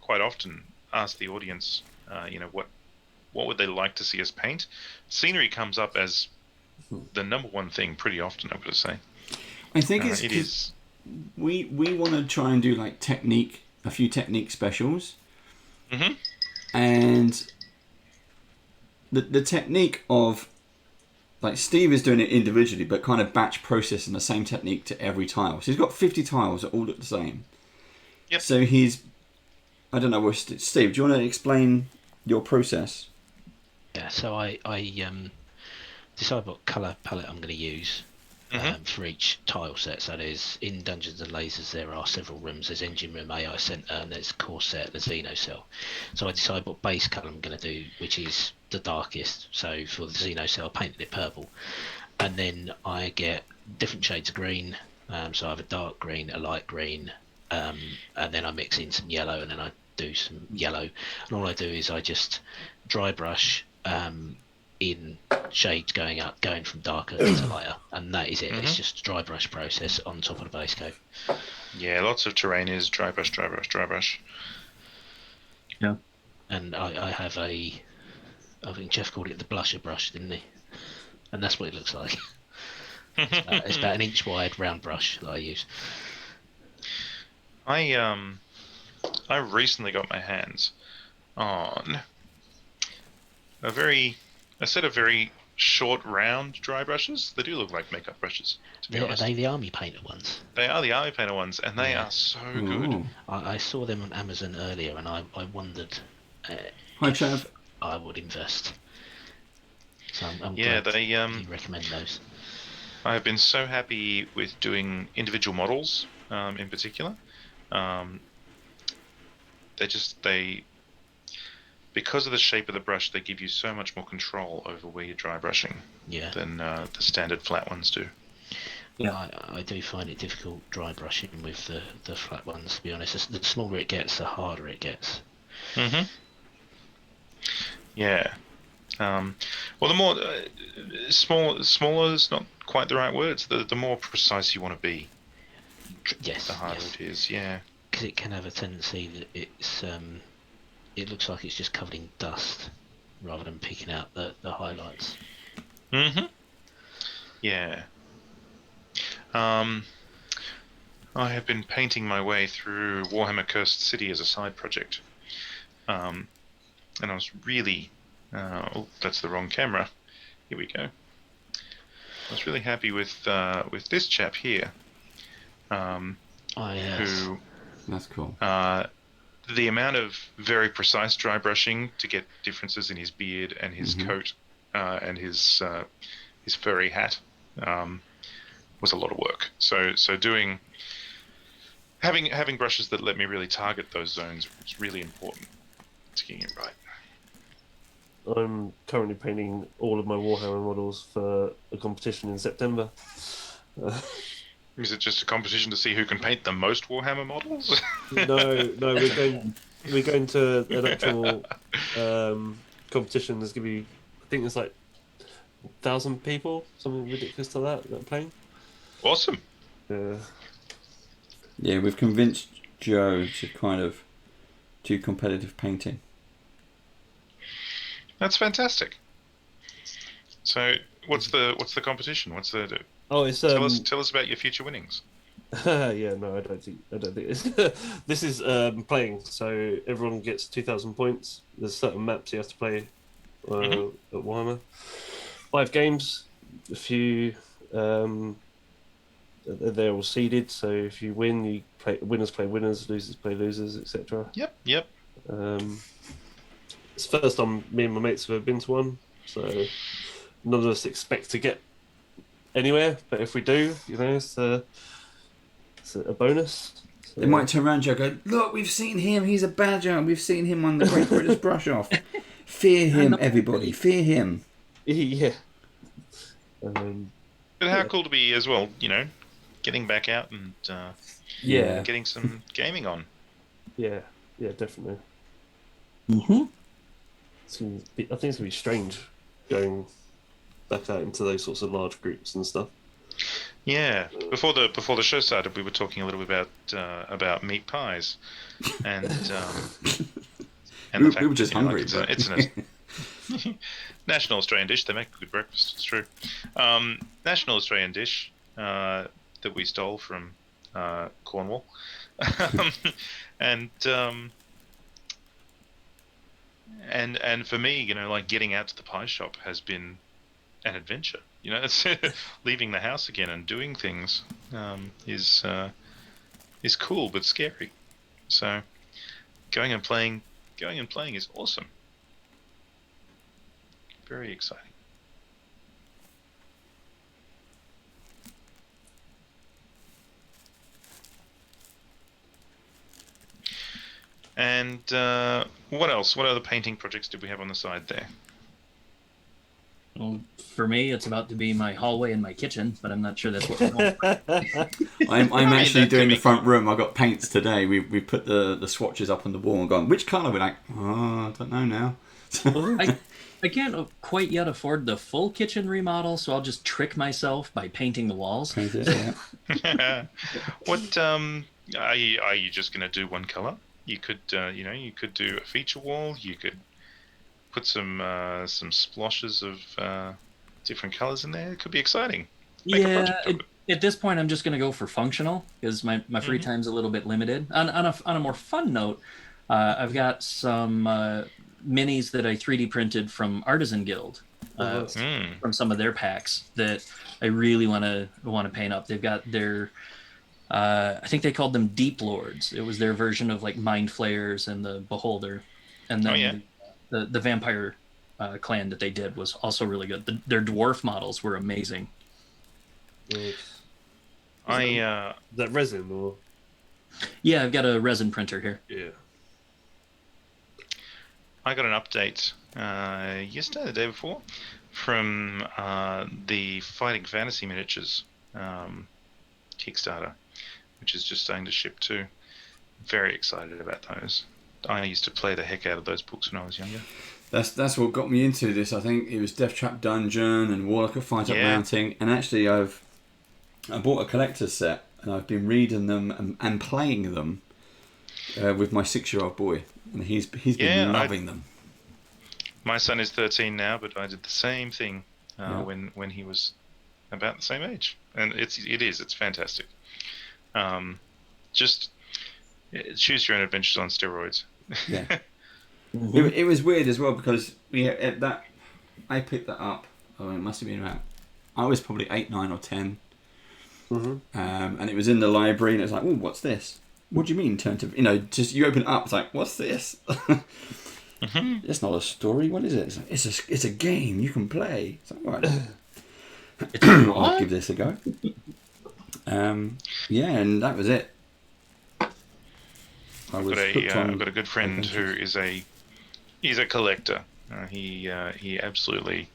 quite often ask the audience, what would they like to see us paint? Scenery comes up as the number one thing pretty often, I've got to say. I think it is. We want to try and do like a few technique specials. Mm-hmm. And the technique of, like, Steve is doing it individually, but kind of batch processing the same technique to every tile. So he's got 50 tiles that all look the same. Yep. So I don't know, Steve, do you want to explain your process? Yeah, so I decide what colour palette I'm going to use for each tile set. So there's, in Dungeons and Lasers, there are several rooms. There's Engine Room, AI Centre, and there's Core Set, the Xeno Cell. So I decide what base colour I'm going to do, which is the darkest. So for the Xeno Cell, I painted it purple. And then I get different shades of green. So I have a dark green, a light green, and then I mix in some yellow, and then I do some yellow. And all I do is I just dry brush in shades going from darker to lighter, and that is it. It's just a dry brush process on top of the base coat. Yeah, lots of terrain is dry brush. Yeah. And I have I think Jeff called it the blusher brush, didn't he? And that's what it looks like. It's about an inch wide round brush that I use. I recently got my hands on a set of very short, round dry brushes. They do look like makeup brushes, to be honest. Are they the army painter ones? They are the army painter ones, and they are so good. I saw them on Amazon earlier, and I wondered Hi, Chav. I would invest. So I'm Yeah, glad they you recommend those. I have been so happy with doing individual models, in particular. They because of the shape of the brush, they give you so much more control over where you're dry brushing than the standard flat ones do. Yeah, I do find it difficult dry brushing with the flat ones, to be honest. The smaller it gets, the harder it gets. Mm-hmm. Yeah. Well, the more smaller is not quite the right words. The more precise you want to be, the harder it is. Yeah. Because it can have a tendency that it looks like it's just covered in dust rather than picking out the highlights. Mm-hmm. Yeah. I have been painting my way through Warhammer Cursed City as a side project. And I was really... that's the wrong camera. Here we go. I was really happy with this chap here. Who... That's cool. The amount of very precise dry brushing to get differences in his beard and his coat and his furry hat was a lot of work. So having brushes that let me really target those zones was really important to getting it right. I'm currently painting all of my Warhammer models for a competition in September. Is it just a competition to see who can paint the most Warhammer models? No, we're going to an actual competition. There's gonna be, I think there's like 1,000 people, something ridiculous to that are playing. Awesome. Yeah. Yeah, we've convinced Joe to kind of do competitive painting. That's fantastic. So, what's the competition? What's the Oh, it's tell us about your future winnings. yeah, no, I don't think it's this is playing. So everyone gets 2,000 points. There's certain maps you have to play at Warhammer. 5 games. A few. They're all seeded. So if you win, you play winners, losers play losers, etc. Yep. It's the first time me and my mates have ever been to one. So none of us expect to get anywhere, but if we do, it's a bonus. So, They might turn around and go, look, we've seen him, he's a badger, we've seen him on the Great British Brush Off. Fear him, everybody, fear him. Yeah. But how cool to be as well, getting back out and getting some gaming on. Yeah, definitely. Mm-hmm. I think it's gonna be strange going back out into those sorts of large groups and stuff. Yeah, before the show started, we were talking a little bit about meat pies, and We were just hungry. It's a national Australian dish. They make a good breakfast. It's true. National Australian dish that we stole from Cornwall, and for me, like getting out to the pie shop has been an adventure. It's leaving the house again and doing things is cool but scary. So going and playing is awesome. Very exciting. And what else? What other painting projects did we have on the side there? Well, for me, it's about to be my hallway and my kitchen, but I'm not sure that's what we're going for. I'm actually doing the front room. I got paints today. We put the swatches up on the wall and gone, which colour? We're like, I don't know now. I can't quite yet afford the full kitchen remodel, so I'll just trick myself by painting the walls. Paint it, yeah. What are you just going to do one colour? You could you could do a feature wall. You could put some sploshes of different colours in there. It could be exciting. Make a project of it. At this point, I'm just going to go for functional because my free time's a little bit limited. On a more fun note, I've got some minis that I 3D printed from Artisan Guild, from some of their packs that I really want to paint up. They've got their I think they called them Deep Lords. It was their version of like Mind Flayers and the Beholder, and then the vampire clan that they did was also really good. Their dwarf models were amazing. That resin or? Yeah, I've got a resin printer here. Yeah. I got an update yesterday, the day before, from the Fighting Fantasy Miniatures Kickstarter, which is just starting to ship too. Very excited about those. I used to play the heck out of those books when I was younger. That's what got me into this. I think it was Death Trap Dungeon and Warlock of Fight Up Mounting, and actually I bought a collector's set and I've been reading them and playing them with my 6-year-old boy, and he's been loving them. My son is 13 now, but I did the same thing when he was about the same age, and it's fantastic. Just choose your own adventures on steroids. Yeah. It was weird as well because I picked that up. Oh, it must have been about. I was probably 8, 9, or 10. And it was in the library, and it was like, "Oh, what's this? What do you mean?" Turn to just you open it up. It's like, "What's this?" It's not a story. What is it? It's a game you can play. It's like, all right. I'll give this a go. And that was it. I've got a good friend who is he's a collector. He absolutely,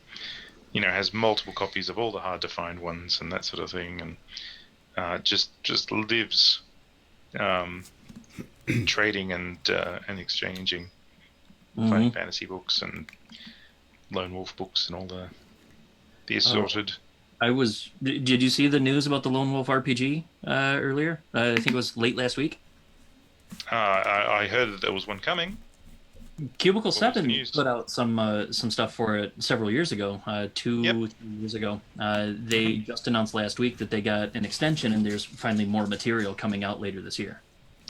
has multiple copies of all the hard to find ones and that sort of thing. And just lives trading and exchanging fighting fantasy books and lone wolf books and all the assorted. Did you see the news about the Lone Wolf RPG earlier? I think it was late last week. I heard that there was one coming. Cubicle What was the 7 news? put out some stuff for it several years ago, 2 years ago. They just announced last week that they got an extension, and there's finally more material coming out later this year.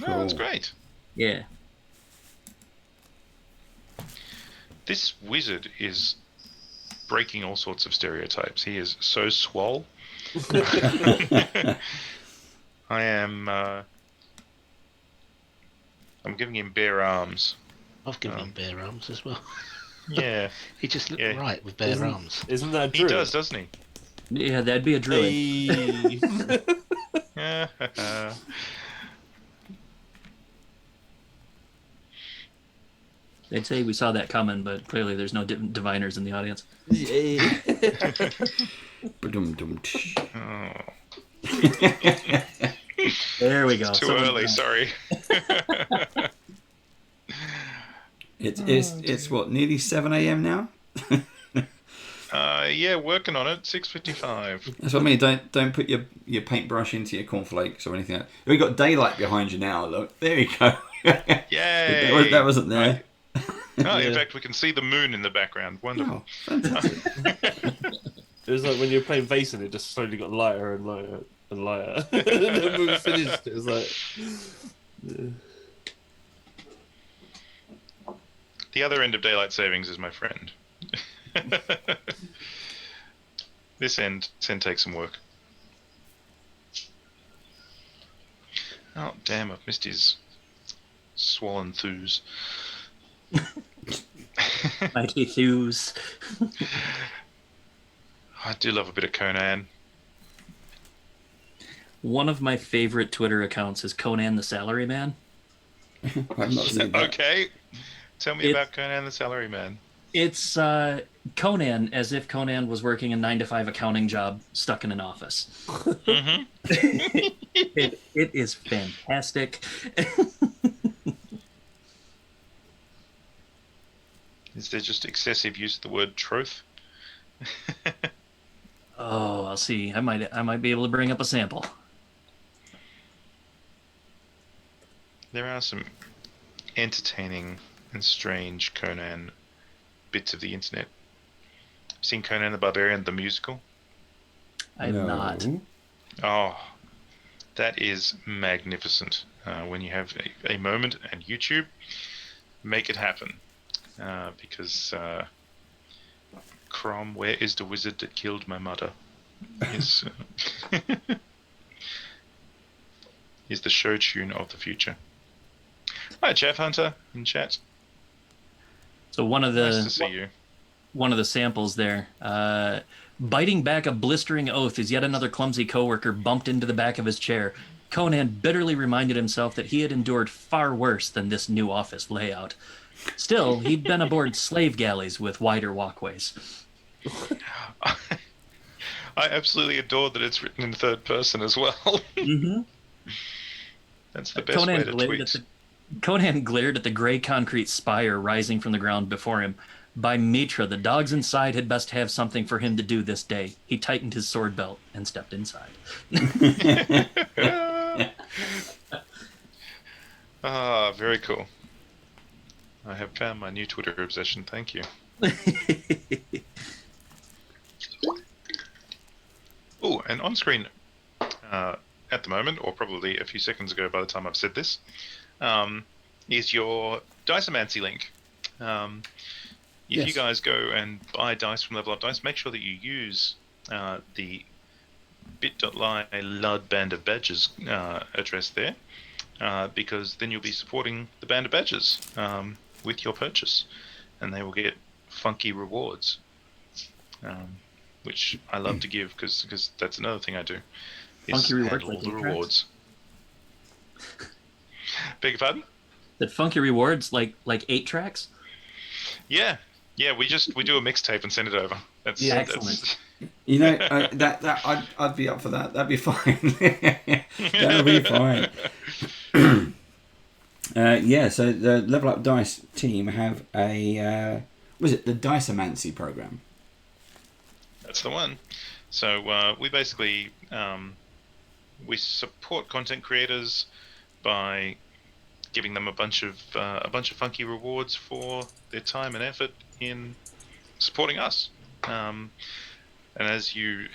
Oh, that's great. Yeah. This wizard is breaking all sorts of stereotypes. He is so swole. I am. I'm giving him bare arms. I've given him bare arms as well. Yeah. He just looked right with bare arms. Isn't that a He druid? does, doesn't he? Yeah, that'd be a druid. Hey. They'd say we saw that coming, but clearly there's no diviners in the audience. Ba-dum-dum-tsh. Oh, There we go. too Someone- early. Sorry. It's what, nearly 7 a.m. now? Yeah, working on it. 6:55. That's what I mean. Don't put your paintbrush into your cornflakes or anything like that. We've got daylight behind you now, look. There you go. Yay! that wasn't there. Oh, in fact, we can see the moon in the background. Wonderful. Oh, fantastic. It was like when you were playing Vase and it just slowly got lighter and lighter and lighter. And then when we finished, it was like... Yeah. The other end of daylight savings is my friend. This end takes some work. Oh, damn, I've missed his swollen thews. Mighty Thews. I do love a bit of Conan. One of my favorite Twitter accounts is Conan the Salaryman. I've not seen that. Okay, tell me about Conan the Salaryman. It's Conan as if Conan was working a 9-to-5 accounting job stuck in an office. Mm-hmm. It is fantastic. Is there just excessive use of the word troth? Oh, I'll see. I might be able to bring up a sample. There are some entertaining and strange Conan bits of the internet. Seen Conan the Barbarian, the musical? I have not. Oh, that is magnificent. When you have a moment and YouTube, make it happen. Because Crom, where is the wizard that killed my mother? Is is the show tune of the future. Hi, Jeff Hunter in chat. So one of Nice to see the you. one of the samples there, biting back a blistering oath as yet another clumsy coworker bumped into the back of his chair. Conan bitterly reminded himself that he had endured far worse than this new office layout. Still, he'd been aboard slave galleys with wider walkways. I absolutely adore that it's written in third person as well. Mm-hmm. That's the best way to tweet. Conan glared at the gray concrete spire rising from the ground before him. By Mitra, the dogs inside had best have something for him to do this day. He tightened his sword belt and stepped inside. Ah, very cool. I have found my new Twitter obsession. Thank you. Oh, and on screen at the moment, or probably a few seconds ago by the time I've said this, is your Dicemancy link. If Yes. you guys go and buy dice from Level Up Dice, make sure that you use the bit.ly Lud Band of Badges address there, because then you'll be supporting the Band of Badges with your purchase, and they will get funky rewards, which I love to give because that's another thing I do. Is Funky rewards handle like all the 8 tracks? rewards. Beg your pardon? That funky rewards like 8 tracks? Yeah, we do a mixtape and send it over. That's Excellent. You know, I'd be up for that. That'd be fine. That'd be fine. Yeah, so the Level Up Dice team have a was it the Dicemancy program? That's the one. So we basically we support content creators by giving them a bunch of funky rewards for their time and effort in supporting us. And as you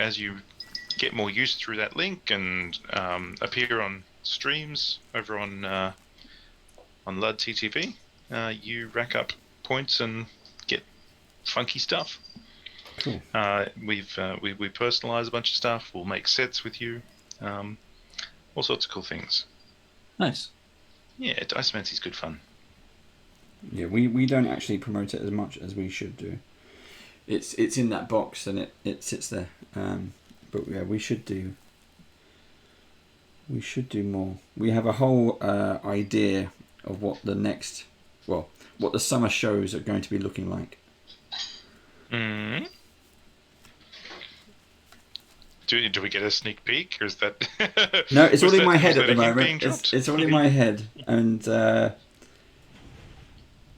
get more use through that link and appear on streams over on LUD TTV, you rack up points and get funky stuff. Cool. We personalize a bunch of stuff. We'll make sets with you. All sorts of cool things. Nice. Yeah, Dicemancy's good fun. Yeah, we don't actually promote it as much as we should do. It's in that box and it sits there. But yeah, we should do more. We have a whole idea of what what the summer shows are going to be looking like. Mm-hmm. Do we get a sneak peek, or is that? No, it's all in my head was at the that a hint moment. being dropped? It's all in my head, and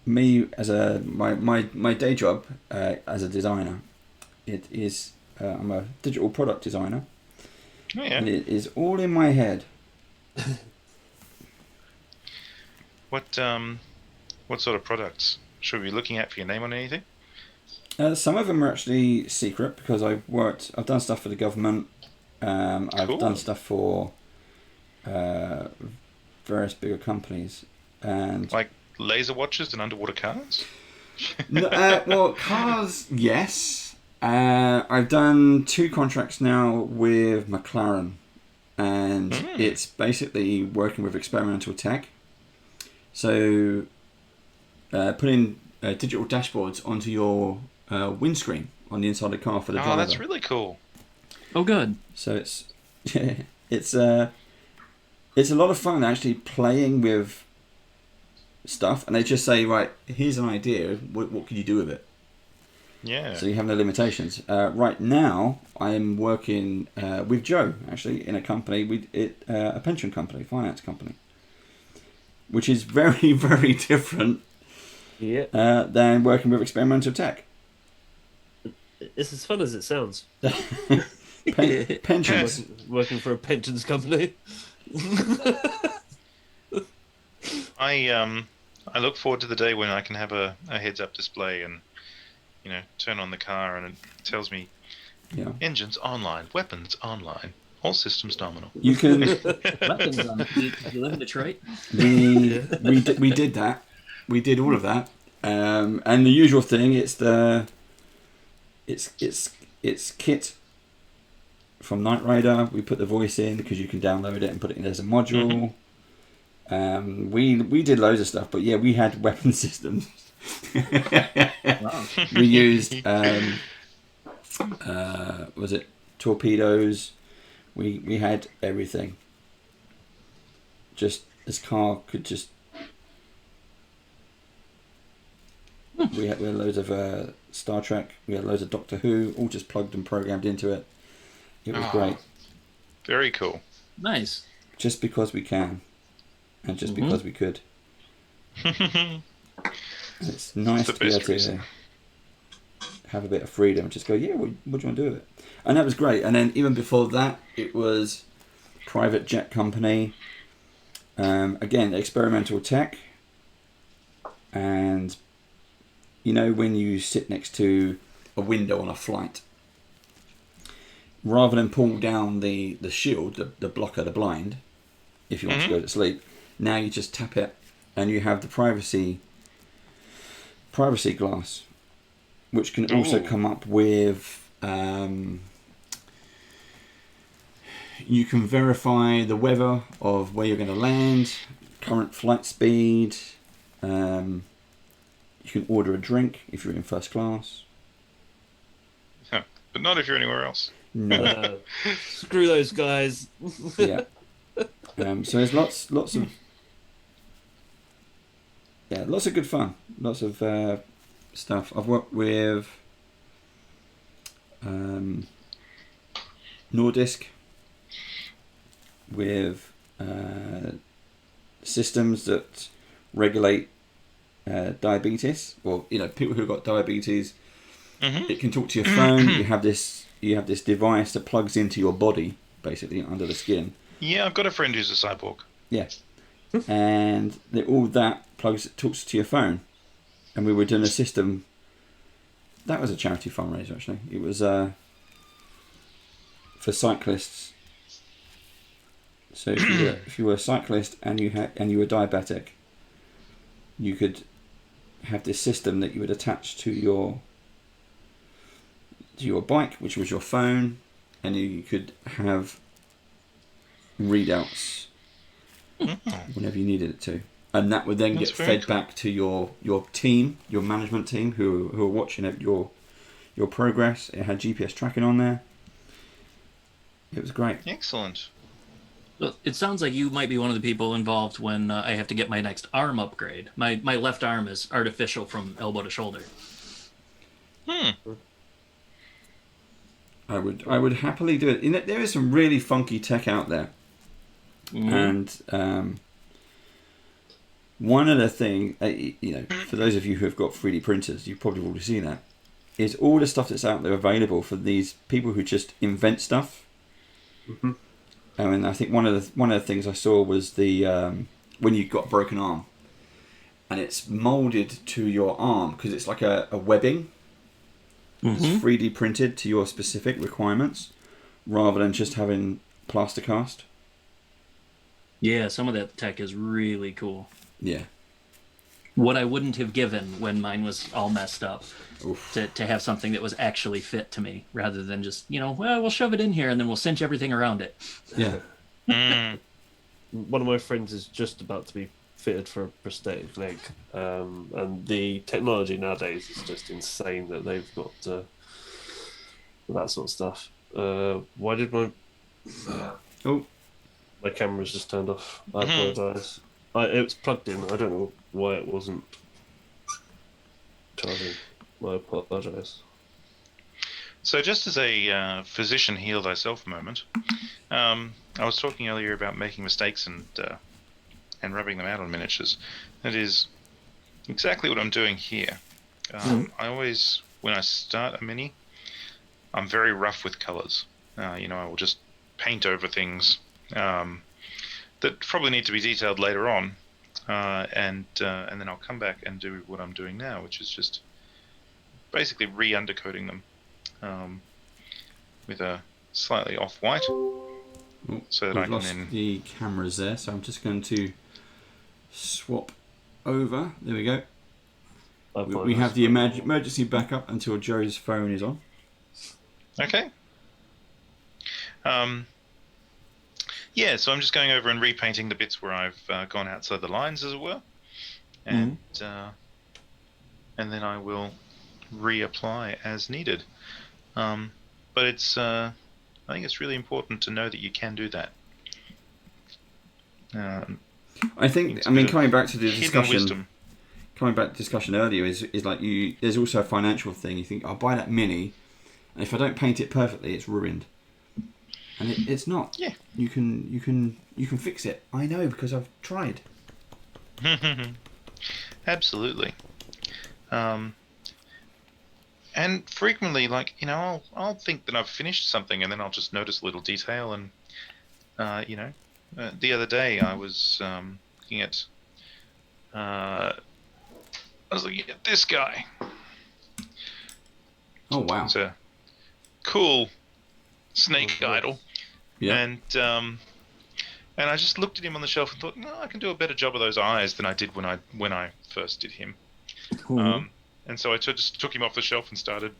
me as my day job as a designer, it is I'm a digital product designer, Oh, yeah. and it is all in my head. What sort of products should we be looking at for your name on anything? Some of them are actually secret because I've done stuff for the government. I've Cool. done stuff for various bigger companies, and Like laser watches and underwater cars? well, cars, yes. I've done 2 contracts now with McLaren, and it's basically working with experimental tech. So, putting digital dashboards onto your windscreen on the inside of the car for the driver. Oh, that's really cool. Oh, good. So it's a lot of fun actually playing with stuff, and they just say, right, here's an idea. What can you do with it? Yeah. So you have no limitations. Right now, I'm working with Joe actually in a company, a pension company, finance company, which is very, very different than working with experimental tech. It's as fun as it sounds. Pensions. Working for a pensions company. I look forward to the day when I can have a heads-up display and turn on the car and it tells me engines online, weapons online, all systems nominal. You can. Weapons on the feet. Do you live in Detroit? We did that. We did all of that. And the usual thing, it's Kit from Knight Rider. We put the voice in because you can download it and put it in as a module. We did loads of stuff, but yeah, we had weapon systems. Wow. We used was it torpedoes? We had everything. Just this car could just. We had loads of Star Trek. We had loads of Doctor Who, all just plugged and programmed into it. It was great. Very cool. Nice. Just because we can, and just because we could. It's nice the to be able best reason. to have a bit of freedom. Just go, yeah. What do you want to do with it? And that was great. And then even before that, it was private jet company. Again, experimental tech. And when you sit next to a window on a flight, rather than pull down the shield, the blocker, the blind, if you want to go to sleep, now you just tap it and you have the privacy glass, which can also come up with you can verify the weather of where you're going to land, current flight speed. You can order a drink if you're in first class. Huh. But not if you're anywhere else. No. Screw those guys. Yeah. So there's lots of good fun, lots of stuff. I've worked with Nordisk with systems that regulate diabetes, or people who've got diabetes. Mm-hmm. It can talk to your phone. You have this device that plugs into your body, basically under the skin. Yeah, I've got a friend who's a cyborg. Yeah, and all that talks to your phone. And we were doing a system. That was a charity fundraiser, actually. It was for cyclists. So if you were a cyclist and you were diabetic, you could have this system that you would attach to your bike, which was your phone, and you could have readouts whenever you needed it to, and that would then get fed back to your team, your management team, who are watching your progress. It had GPS tracking on there. It was great. Excellent. Well, it sounds like you might be one of the people involved when I have to get my next arm upgrade. My left arm is artificial from elbow to shoulder. I would happily do it. There is some really funky tech out there, and one of the things, for those of you who have got 3D printers, you've probably already seen that, is all the stuff that's out there available for these people who just invent stuff. Mm-hmm. And I think one of the things I saw was the when you've got a broken arm, and it's molded to your arm because it's like a webbing. It's 3D printed to your specific requirements, rather than just having plaster cast. Yeah, some of that tech is really cool. Yeah. What I wouldn't have given when mine was all messed up, to have something that was actually fit to me, rather than just, we'll shove it in here and then we'll cinch everything around it. Yeah. One of my friends is just about to be fitted for a prosthetic leg, and the technology nowadays is just insane that they've got that sort of stuff. Why did my camera's just turned off? I apologise. It was plugged in. I don't know why it wasn't charging. I apologise. So just as a physician heal thyself moment, I was talking earlier about making mistakes and rubbing them out on miniatures. That is exactly what I'm doing here. I always, when I start a mini, I'm very rough with colours. I will just paint over things that probably need to be detailed later on, and then I'll come back and do what I'm doing now, which is just basically re-undercoating them with a slightly off-white, so that I can then... the cameras there, so I'm just going to swap over. There we go. We have the emergency backup until Joe's phone is on. Okay. Yeah, so I'm just going over and repainting the bits where I've gone outside the lines, as it were, and then I will reapply as needed. But it's I think it's really important to know that you can do that. I think coming back to the discussion earlier is like there's also a financial thing. You think I'll buy that mini, and if I don't paint it perfectly, it's ruined. And it's not. Yeah. You can fix it. I know because I've tried. Absolutely. And frequently, I'll think that I've finished something, and then I'll just notice a little detail. And the other day I was looking at this guy. Oh wow! It's a cool snake idol. Yeah. And I just looked at him on the shelf and thought, no, I can do a better job of those eyes than I did when I first did him. And so I just took him off the shelf and started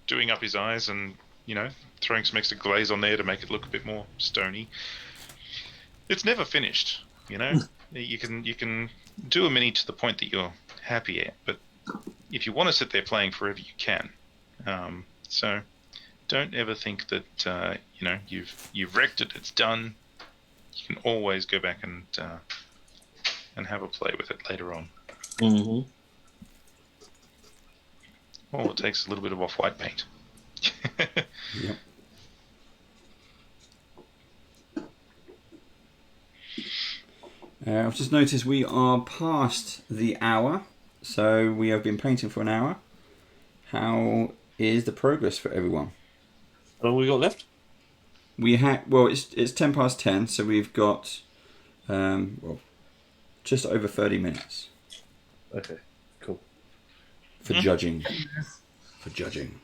doing up his eyes and, throwing some extra glaze on there to make it look a bit more stony. It's never finished, You can do a mini to the point that you're happy at, but if you want to sit there playing forever, you can. So don't ever think that you've wrecked it. It's done. You can always go back and have a play with it later on. Mm-hmm. All it takes is a little bit of off-white paint. Yep. I've just noticed we are past the hour, so we have been painting for an hour. How is the progress for everyone? How long we got left? It's 10 past 10, so we've got just over 30 minutes. Okay, cool. For judging. For judging.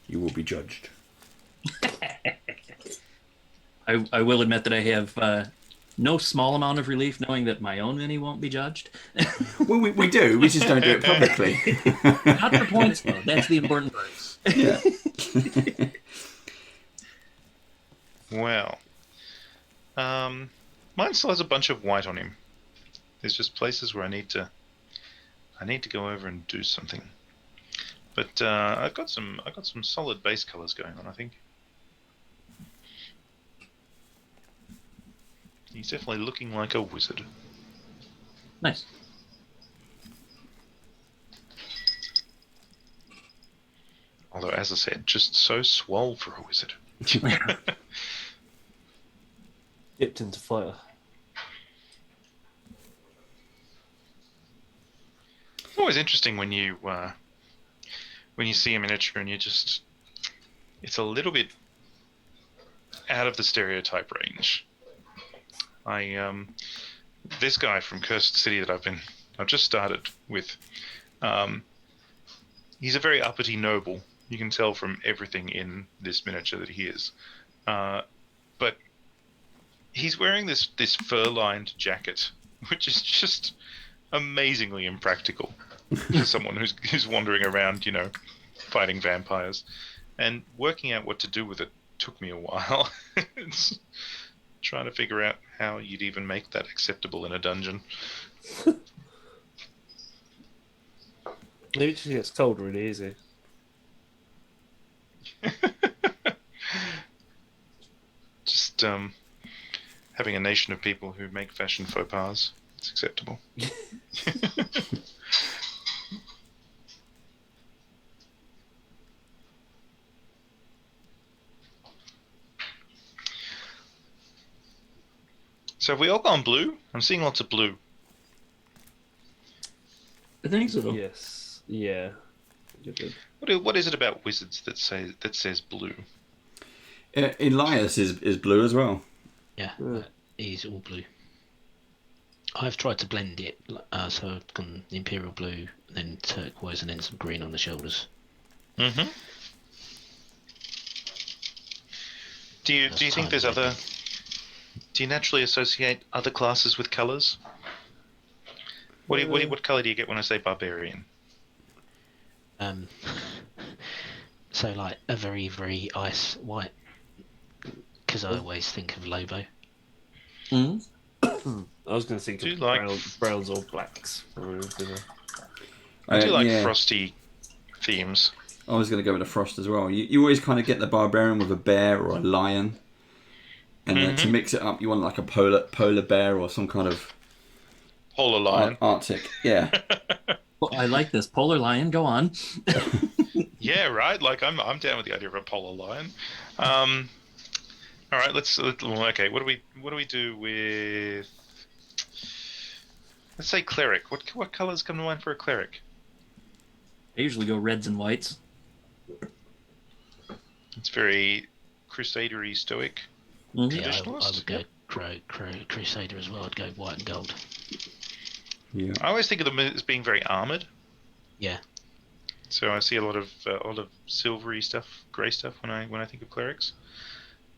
You will be judged. I will admit that I have no small amount of relief knowing that my own mini won't be judged. Well, we do. We just don't do it publicly. Not the points, though. That's the important part. Yeah. Well, mine still has a bunch of white on him. There's just places where I need to go over and do something. But I've got some solid base colors going on, I think. He's definitely looking like a wizard. Nice. Although, as I said, just so swole for a wizard. Dipped into fire. It's always interesting when you see a miniature and it's a little bit out of the stereotype range. This guy from Cursed City that I've just started with, he's a very uppity noble. You can tell from everything in this miniature that he is. But he's wearing this fur-lined jacket, which is just amazingly impractical for someone who's wandering around, fighting vampires. And working out what to do with it took me a while. It's trying to figure out how you'd even make that acceptable in a dungeon. Maybe it just gets cold really easy. Just having a nation of people who make fashion faux pas, it's acceptable. So have we all gone blue? I'm seeing lots of blue. I think so. Yes. Yeah. You're good. What is it about wizards that says blue? Elias is blue as well. Yeah, he's all blue. I've tried to blend it, so I've gone imperial blue, then turquoise, and then some green on the shoulders. Mm-hmm. Do you think there's other? Do you naturally associate other classes with colours? What colour do you get when I say barbarian? So like a very, very ice white, because I always think of Lobo. I was going to think Do you of like browns or blacks. I do like yeah. frosty themes. I was going to go with a frost as well. You always kind of get the barbarian with a bear or a lion. And then to mix it up, you want like a polar bear or some kind of Polar lion. Arctic. Yeah. Well, I like this. Polar lion, go on. Yeah, right. Like I'm down with the idea of a polar lion. All right, okay. What do we do with? Let's say cleric. What colors come to mind for a cleric? I usually go reds and whites. It's very crusadery, stoic. Mm-hmm. Yeah, I Traditionalist? would go Crusader as well. I'd go white and gold. Yeah. I always think of them as being very armored. Yeah. So I see a lot of silvery stuff, grey stuff when I think of clerics.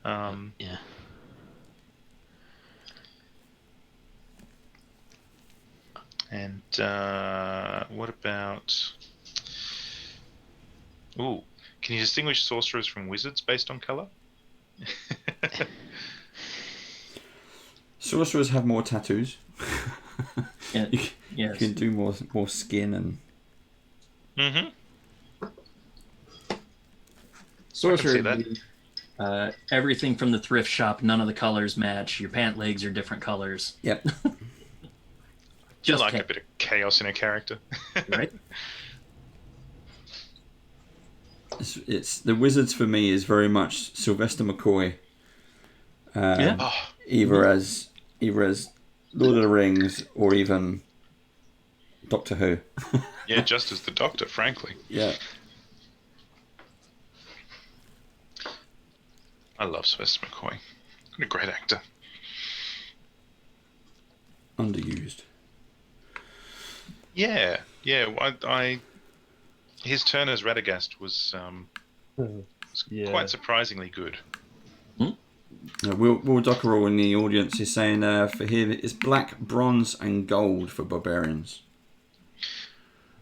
Yeah. And what about? Ooh, can you distinguish sorcerers from wizards based on color? Sorcerers have more tattoos. Yeah, you yes. can do more skin and. Mm-hmm. Sorcerer, I can see everything from the thrift shop, none of the colors match. Your pant legs are different colors. Yep. Just like a bit of chaos in a character. Right? It's the wizards for me is very much Sylvester McCoy. Yeah. Oh, Either as Lord of the Rings, or even Doctor Who. Yeah, just as the Doctor, frankly. Yeah. I love Sylvester McCoy. What a great actor. Underused. Yeah. His turn as Radagast was Yeah. quite surprisingly good. Will Dockerell in the audience is saying for him it's black, bronze, and gold for barbarians.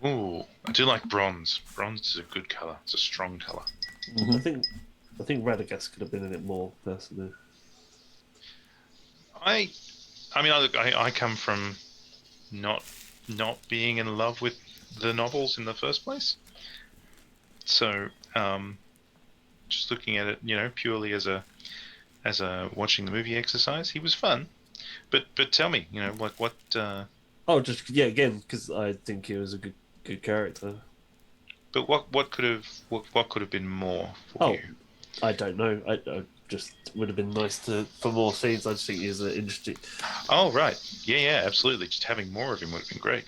Ooh, I do like bronze. Bronze is a good colour. It's a strong colour. I think Radagast could have been in it more personally. I mean, I come from not being in love with the novels in the first place. So, just looking at it, purely as a watching the movie exercise, he was fun. But tell me, what? Again, because I think he was a good character. But what could have been more for you? I don't know. I just would have been nice for more scenes. I just think he's an interesting. Oh right, yeah, absolutely. Just having more of him would have been great.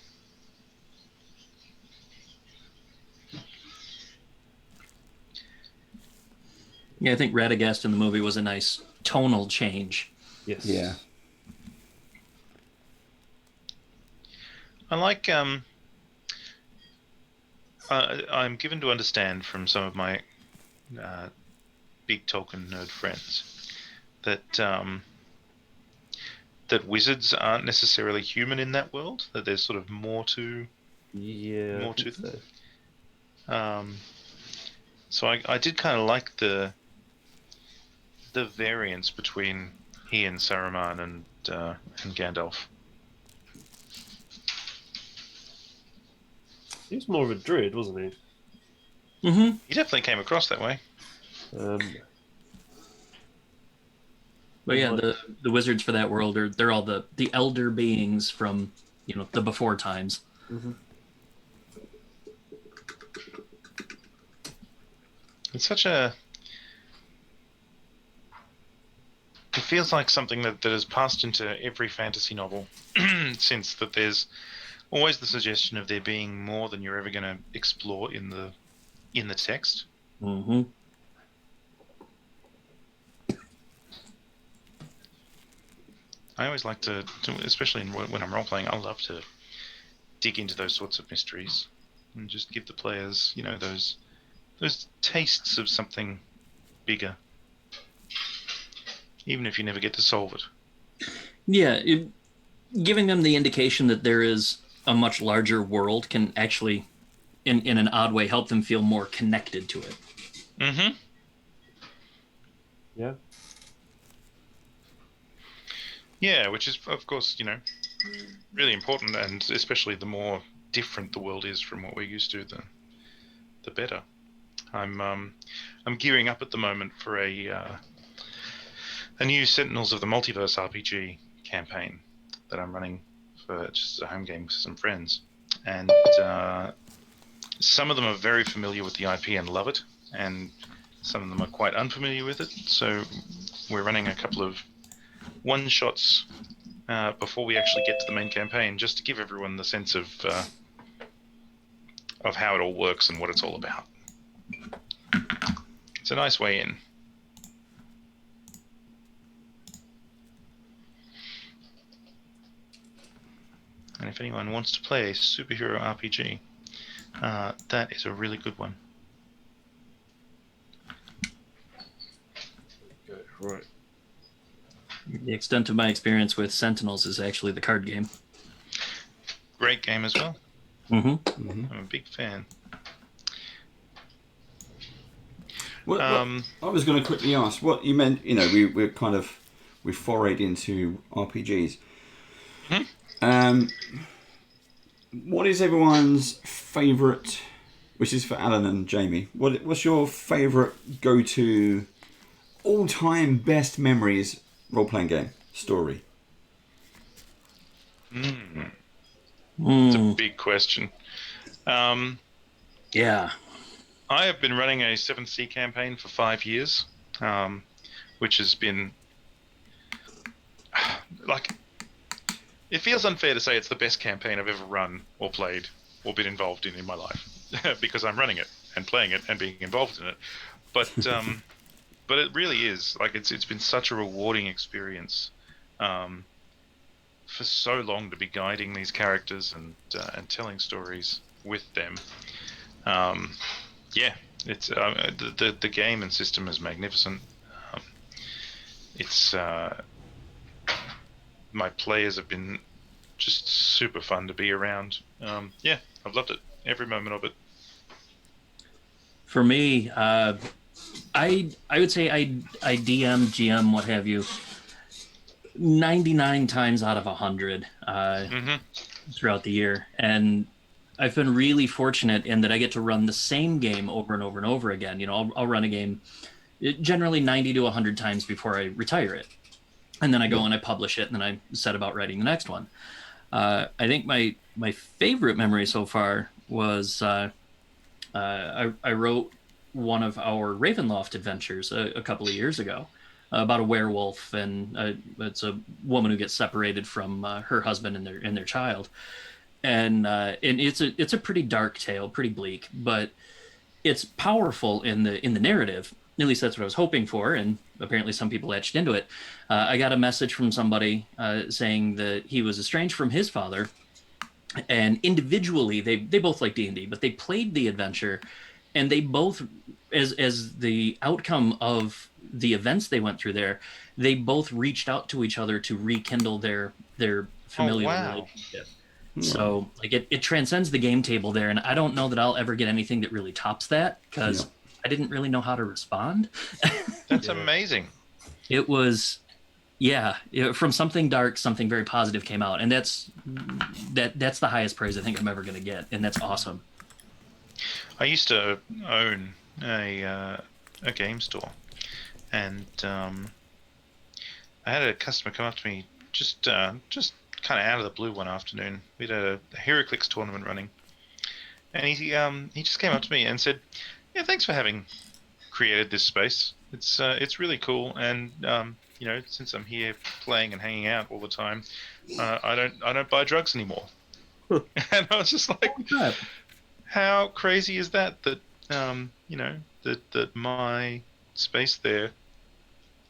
Yeah, I think Radagast in the movie was a nice tonal change. Yes. Yeah. I like. I'm given to understand from some of my big Tolkien nerd friends that that wizards aren't necessarily human in that world. That there's sort of more to them. So I did kind of like the variance between he and Saruman and Gandalf. He was more of a druid, wasn't he? Mm-hmm. He definitely came across that way. But yeah, the wizards for that world they're all the elder beings from the before times. Mm-hmm. It's such a. It feels like something that has passed into every fantasy novel since that there's always the suggestion of there being more than you're ever going to explore in the text. Mm-hmm. I always like to especially when I'm role playing, I love to dig into those sorts of mysteries and just give the players, those tastes of something bigger, even if you never get to solve it. Yeah, giving them the indication that there is a much larger world can actually, in an odd way, help them feel more connected to it. Mm-hmm. Yeah. Yeah, which is, of course, really important, and especially the more different the world is from what we're used to, the better. I'm gearing up at the moment for a new Sentinels of the Multiverse RPG campaign that I'm running for just a home game for some friends, and some of them are very familiar with the IP and love it, and some of them are quite unfamiliar with it. So we're running a couple of one-shots before we actually get to the main campaign, just to give everyone the sense of how it all works and what it's all about. It's a nice way in. And if anyone wants to play a superhero RPG, that is a really good one. Right. The extent of my experience with Sentinels is actually the card game. Great game as well. Mm-hmm. I'm a big fan. I was going to quickly ask what you meant. We forayed into RPGs. Mm-hmm. What is everyone's favourite? Which is for Alan and Jamie. What's your favourite go-to all-time best memories role-playing game story? It's a big question. Yeah. I have been running a 7th Sea campaign for 5 years, which has been like it feels unfair to say it's the best campaign I've ever run or played or been involved in my life because I'm running it and playing it and being involved in it. But but it really is like it's been such a rewarding experience for so long to be guiding these characters and telling stories with them. Yeah, it's the game and system is magnificent. It's my players have been just super fun to be around. Yeah, I've loved it, every moment of it. For me, I would say I DM, GM, what have you, 99 times out of 100 throughout the year, and I've been really fortunate in that I get to run the same game over and over and over again. You know, I'll run a game generally 90 to 100 times before I retire it, and then I go and I publish it, and then I set about writing the next one. I think my favorite memory so far was I wrote one of our Ravenloft adventures a couple of years ago about a werewolf, and it's a woman who gets separated from her husband and their child, and it's a pretty dark tale, pretty bleak, but it's powerful in the narrative. At least that's what I was hoping for, and apparently some people etched into it. I got a message from somebody saying that he was estranged from his father, and individually they both like D&D, but they played the adventure, and they both, as the outcome of the events they went through there, they both reached out to each other to rekindle their familial relationship. So like it transcends the game table there, and I don't know that I'll ever get anything that really tops that, because I didn't really know how to respond. That's amazing. It was, from something dark, something very positive came out, and that's the highest praise I think I'm ever going to get, and that's awesome. I used to own a game store, and I had a customer come up to me just kind of out of the blue one afternoon. We had a HeroClix tournament running, and he just came up to me and said, "Yeah, thanks for having created this space. It's really cool, and you know, since I'm here playing and hanging out all the time, I don't buy drugs anymore." And I was just like, how crazy is that? That you know, that my space there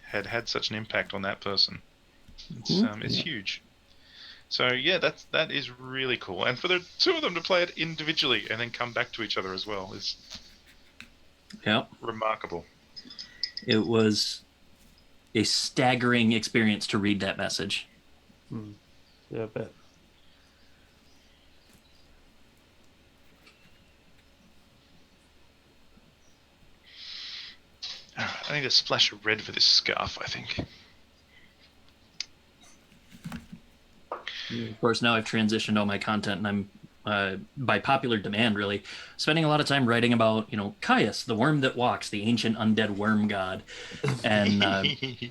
had such an impact on that person. It's huge. So yeah, that is really cool, and for the two of them to play it individually and then come back to each other as well is remarkable. It was a staggering experience to read that message. Yeah, I bet. I need a splash of red for this scarf, I think. Of course, now I've transitioned all my content, and I'm, by popular demand, really, spending a lot of time writing about, you know, Caius, the worm that walks, the ancient undead worm god, and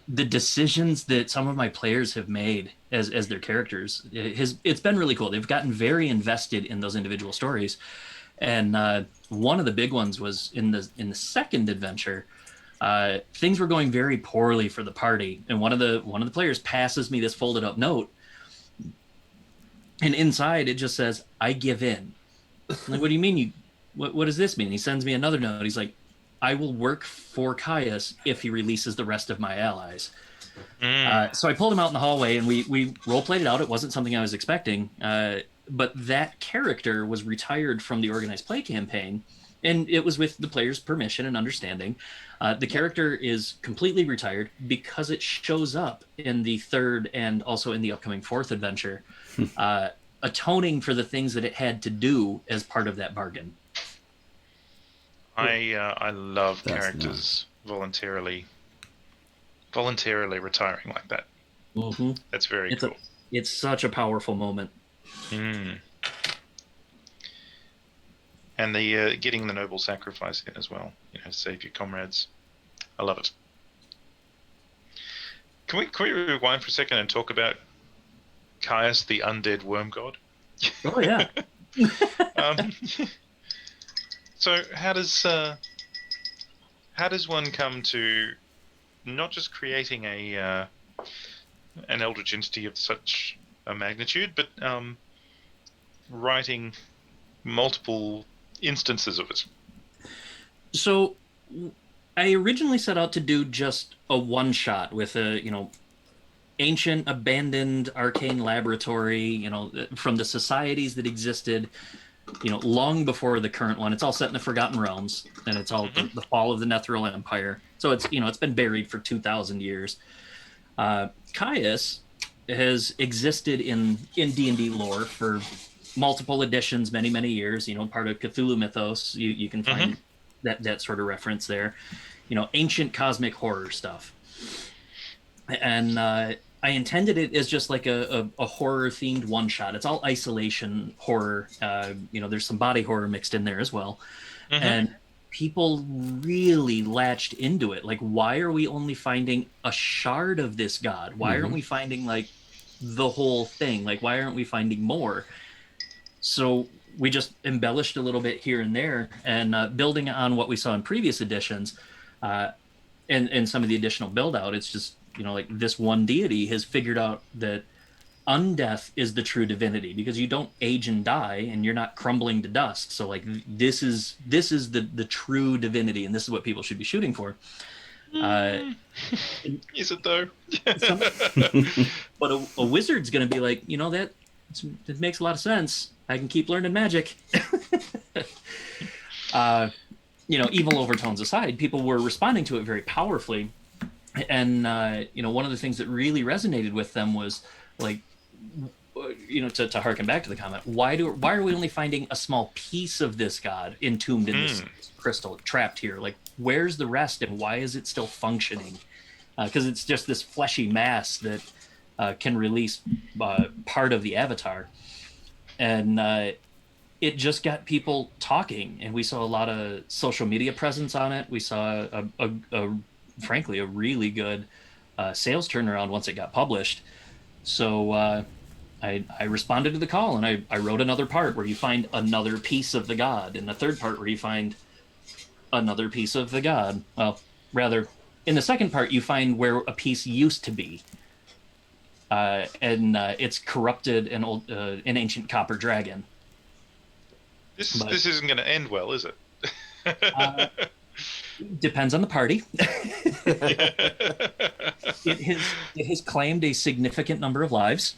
the decisions that some of my players have made as their characters. It's been really cool. They've gotten very invested in those individual stories, and one of the big ones was in the second adventure. Things were going very poorly for the party, and one of the players passes me this folded up note. And inside it just says, "I give in." I'm like, what do you mean? What does this mean? He sends me another note. He's like, "I will work for Caius if he releases the rest of my allies." So I pulled him out in the hallway, and we role played it out. It wasn't something I was expecting, but that character was retired from the organized play campaign, and it was with the player's permission and understanding. The character is completely retired because it shows up in the third and also in the upcoming fourth adventure, atoning for the things that it had to do as part of that bargain. I love That's characters voluntarily retiring like that. Mm-hmm. That's very cool. It's such a powerful moment. And the getting the noble sacrifice in as well, you know, save your comrades. I love it. Can we rewind for a second and talk about Caius, the undead worm god? Oh yeah. So how does one come to not just creating an eldritch entity of such a magnitude, but writing multiple instances of it. So I originally set out to do just a one-shot with a, ancient, abandoned, arcane laboratory, from the societies that existed, long before the current one. It's all set in the Forgotten Realms, and it's all the fall of the Netheril Empire. So it's, it's been buried for 2,000 years. Caius has existed in D&D lore for multiple editions, many, many years, part of Cthulhu mythos. You can find that sort of reference there, ancient cosmic horror stuff. And I intended it as just like a horror themed one shot. It's all isolation horror. There's some body horror mixed in there as well. And people really latched into it. Like, why are we only finding a shard of this god? Why aren't we finding like the whole thing? Like, why aren't we finding more? So we just embellished a little bit here and there, and building on what we saw in previous editions, and some of the additional build out. It's just, like this one deity has figured out that undeath is the true divinity, because you don't age and die and you're not crumbling to dust. So like this is the true divinity, and this is what people should be shooting for. Is it though? But a wizard's going to be like, that makes a lot of sense. I can keep learning magic. Evil overtones aside, people were responding to it very powerfully. And, one of the things that really resonated with them was like, to harken back to the comment, why are we only finding a small piece of this god entombed in this crystal, trapped here? Like, where's the rest, and why is it still functioning? Because it's just this fleshy mass that can release part of the avatar. And it just got people talking, and we saw a lot of social media presence on it. We saw frankly a really good sales turnaround once it got published. So I responded to the call, and I wrote another part where you find another piece of the god, and a third part where you find another piece of the god. Well, rather, in the second part, you find where a piece used to be. And it's corrupted an ancient copper dragon. This isn't going to end well, is it? Depends on the party. It has claimed a significant number of lives.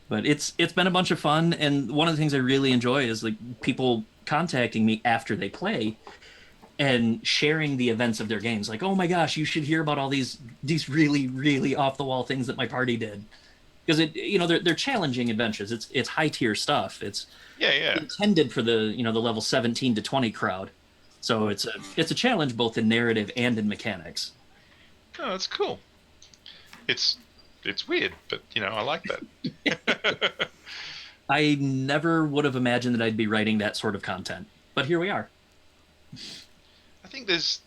But it's been a bunch of fun, and one of the things I really enjoy is like people contacting me after they play and sharing the events of their games. Like, oh my gosh, you should hear about all these really, really off the wall things that my party did. Because they're challenging adventures. It's high tier stuff. It's intended for the the level 17 to 20 crowd. So it's a challenge both in narrative and in mechanics. Oh, that's cool. It's weird, but I like that. I never would have imagined that I'd be writing that sort of content, but here we are. I think there's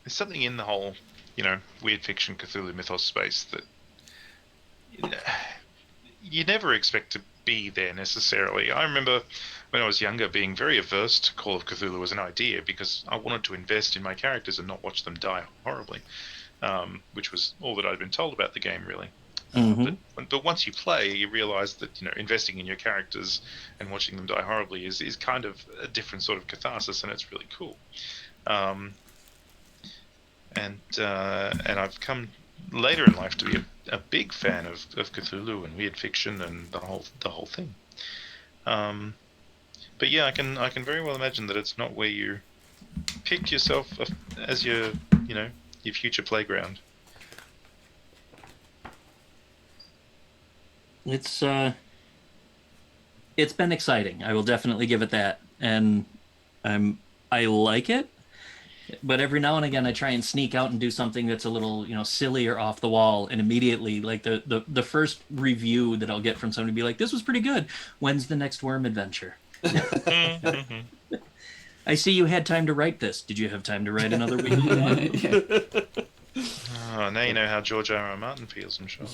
something in the whole weird fiction Cthulhu mythos space that you never expect to be there necessarily. I remember when I was younger being very averse to Call of Cthulhu as an idea, because I wanted to invest in my characters and not watch them die horribly, which was all that I'd been told about the game, really. But once you play, you realize that investing in your characters and watching them die horribly is kind of a different sort of catharsis, and it's really cool. And I've come later in life to be a big fan of Cthulhu and weird fiction and the whole thing. But yeah, I can very well imagine that it's not where you picked yourself as your future playground. It's been exciting. I will definitely give it that, and I like it. But every now and again, I try and sneak out and do something that's a little, silly or off the wall, and immediately, like the first review that I'll get from somebody, be like, "This was pretty good. When's the next worm adventure?" I see you had time to write this. Did you have time to write another week? Oh, now you know how George R.R. Martin feels, I'm sure.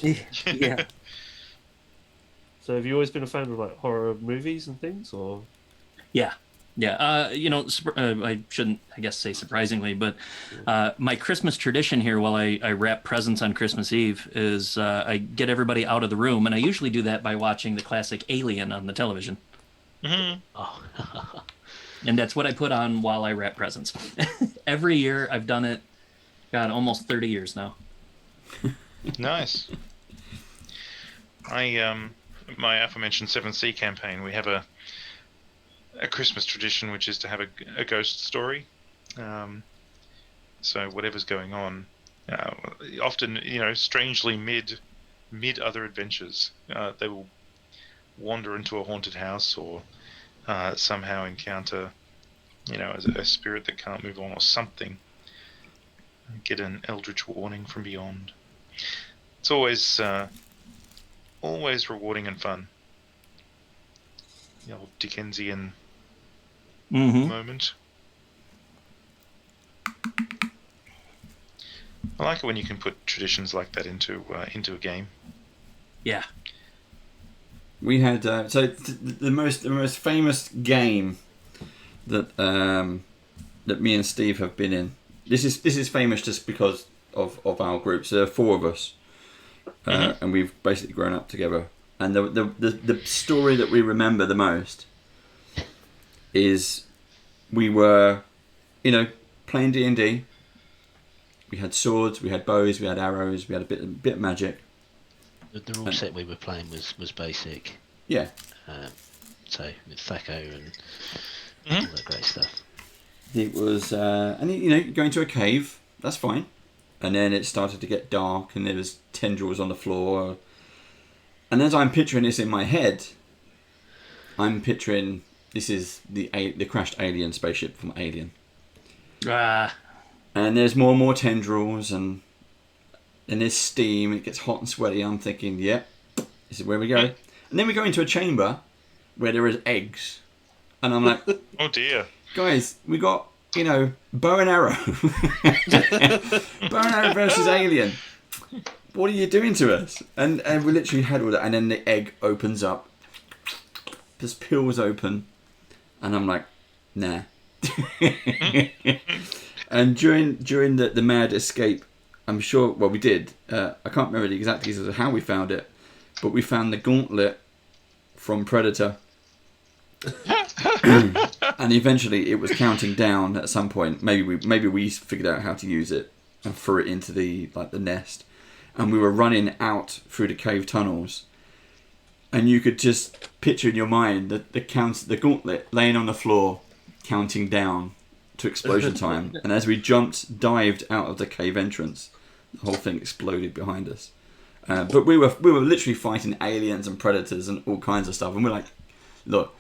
Yeah. So have you always been a fan of like horror movies and things, or? Yeah, Yeah, I shouldn't, I guess, say surprisingly, but my Christmas tradition here while I wrap presents on Christmas Eve is I get everybody out of the room, and I usually do that by watching the classic Alien on the television. Oh, And that's what I put on while I wrap presents. Every year I've done it, God, almost 30 years now. Nice. My aforementioned 7C campaign, we have a Christmas tradition, which is to have a ghost story. So whatever's going on, often, strangely mid other adventures, they will wander into a haunted house or somehow encounter, a spirit that can't move on or something. Get an eldritch warning from beyond. It's always rewarding and fun. The old Dickensian moment. I like it when you can put traditions like that into a game. Yeah. We had the most famous game that that me and Steve have been in. This is famous just because of our group. So there are 4 of us, and we've basically grown up together. And the story that we remember the most is we were, playing D&D. We had swords, we had bows, we had arrows, we had a bit of magic. The rule set we were playing was basic. Yeah. So with Thaco and all that great stuff. It was, and going to a cave, that's fine. And then it started to get dark, and there was tendrils on the floor. And as I'm picturing this in my head, I'm picturing this is the crashed alien spaceship from Alien. And there's more and more tendrils, and there's steam. It gets hot and sweaty. I'm thinking, yeah, this is where we go. And then we go into a chamber where there is eggs, and I'm like, oh dear, guys, we got bow and arrow, bow and arrow versus Alien. What are you doing to us? And we literally had all that, and then the egg opens up, just peels open, and I'm like, nah. And during the mad escape, I'm sure, well, we did. I can't remember the exact details of how we found it, but we found the gauntlet from Predator. And eventually it was counting down at some point. Maybe we figured out how to use it and threw it into the nest. And we were running out through the cave tunnels. And you could just picture in your mind the gauntlet laying on the floor, counting down to explosion time. And as we dived out of the cave entrance, the whole thing exploded behind us. But we were literally fighting aliens and predators and all kinds of stuff. And we're like, look,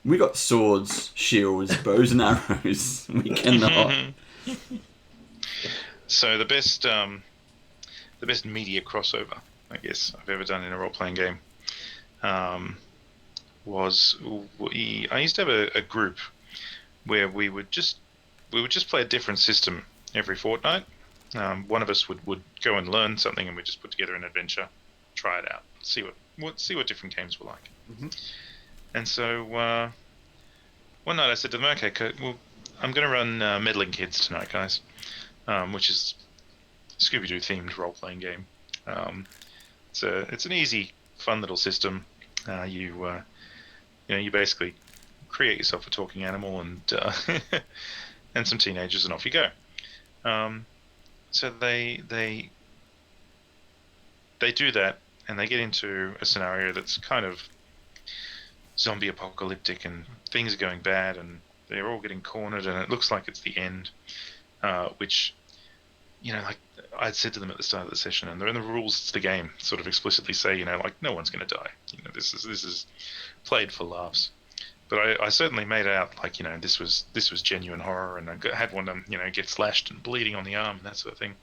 we got swords, shields, bows and arrows. We cannot. So the best media crossover, I guess, I've ever done in a role-playing game was I used to have a group where we would just play a different system every fortnight. One of us would go and learn something, and we'd just put together an adventure, try it out, see what different games were like. Mm-hmm. And so one night I said to them, okay, well, I'm going to run Meddling Kids tonight, guys, which is a Scooby-Doo themed role-playing game. It's an easy, fun little system. You basically create yourself a talking animal and and some teenagers, and off you go. So they do that, and they get into a scenario that's kind of zombie apocalyptic, and things are going bad, and they're all getting cornered, and it looks like it's the end. Which, like I'd said to them at the start of the session, and they're in the rules to the game, sort of explicitly say, no one's going to die. This is played for laughs. But I certainly made it out like, this was genuine horror, and I had one of them, get slashed and bleeding on the arm and that sort of thing.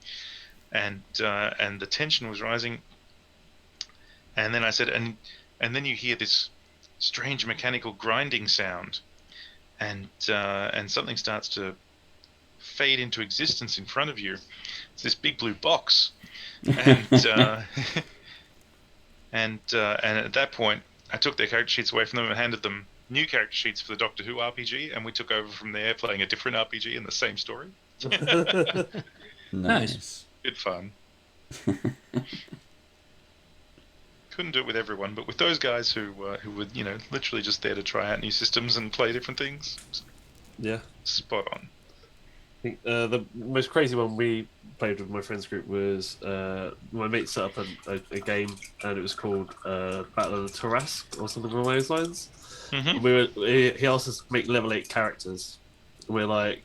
And the tension was rising. And then I said, and then you hear this strange mechanical grinding sound, and something starts to fade into existence in front of you. It's this big blue box, and and at that point, I took their character sheets away from them and handed them new character sheets for the Doctor Who RPG, and we took over from there, playing a different RPG in the same story. Nice. Good fun. Couldn't do it with everyone, but with those guys who were literally just there to try out new systems and play different things. Yeah. Spot on. I think the most crazy one we played with my friends group was my mate set up a game, and it was called Battle of the Tarrasque or something along those lines. Mm-hmm. He asked us to make level 8 characters. We're like,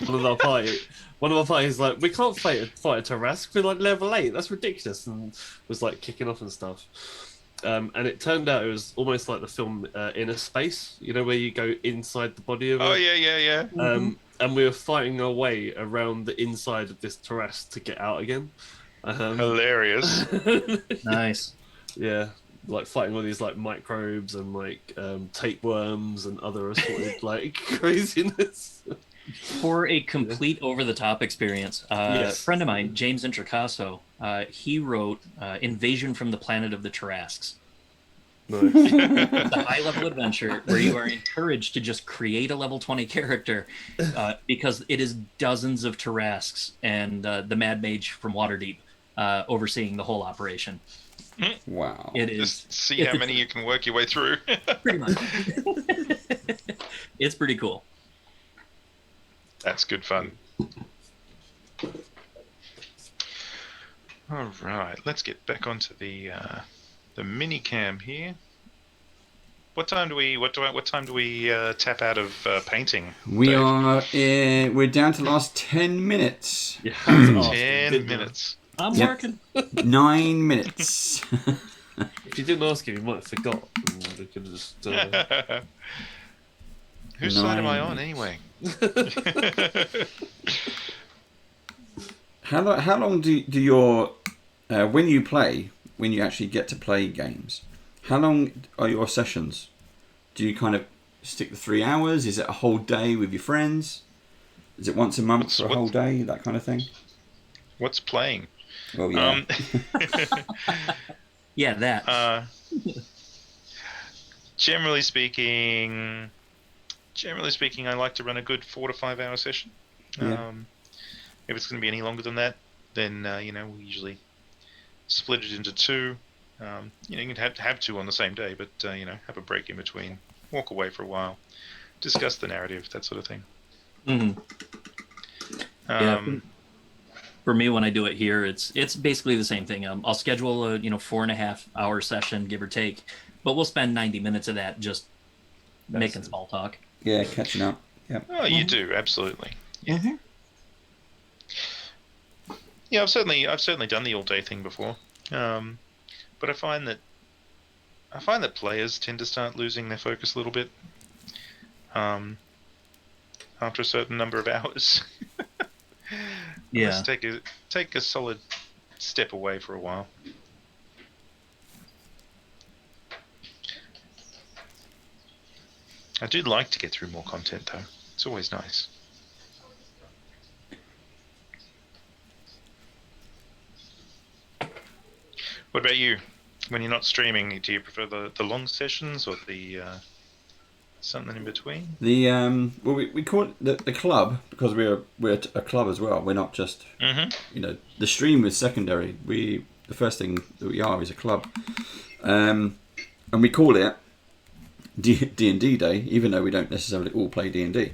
one of our party is like, we can't fight a Tarrasque. We're like level 8. That's ridiculous, and was like kicking off and stuff. And it turned out it was almost like the film Inner Space, where you go inside the body of it. Oh yeah. And we were fighting our way around the inside of this Tarrasque to get out again. Hilarious. Nice. Yeah, like fighting all these like microbes and like tapeworms and other assorted like craziness. For a complete over-the-top experience, a friend of mine, James Intricasso, he wrote Invasion from the Planet of the Tarrasques. Nice. It's a high-level adventure where you are encouraged to just create a level 20 character because it is dozens of Tarrasques and the Mad Mage from Waterdeep overseeing the whole operation. Wow. It is. Just see how many you can work your way through. Pretty much. It's pretty cool. That's good fun. All right, let's get back onto the mini cam here. What time do we tap out of painting? We're down to the last 10 minutes. Yeah, 10 minutes. I'm Yep. working. 9 minutes. If you didn't ask him, you might have forgot. We could just. Whose side am I on anyway? How long do your when you actually get to play games? How long are your sessions? Do you kind of stick to 3 hours? Is it a whole day with your friends? Is it once a month for a whole day? That kind of thing. What's playing? Well, yeah. Yeah, that. Generally speaking, I like to run a good 4 to 5 hour session. Yeah. If it's going to be any longer than that, then we usually split it into 2. You can have 2 on the same day, but have a break in between, walk away for a while, discuss the narrative, that sort of thing. Mm-hmm. Yeah. For me, when I do it here, it's basically the same thing. I'll schedule a 4.5 hour session, give or take, but we'll spend 90 minutes of that just making small talk. Yeah, catching up. Yeah. Oh, you do, absolutely. Yeah. Mm-hmm. Yeah, I've certainly done the all day thing before, but I find that players tend to start losing their focus a little bit after a certain number of hours. Yeah. Let's take a solid step away for a while. I do like to get through more content, though. It's always nice. What about you? When you're not streaming, do you prefer the long sessions or the something in between? The well, we call it the club because we're a club as well. We're not just the stream is secondary. The first thing that we are is a club, and we call it D&D Day, even though we don't necessarily all play D&D.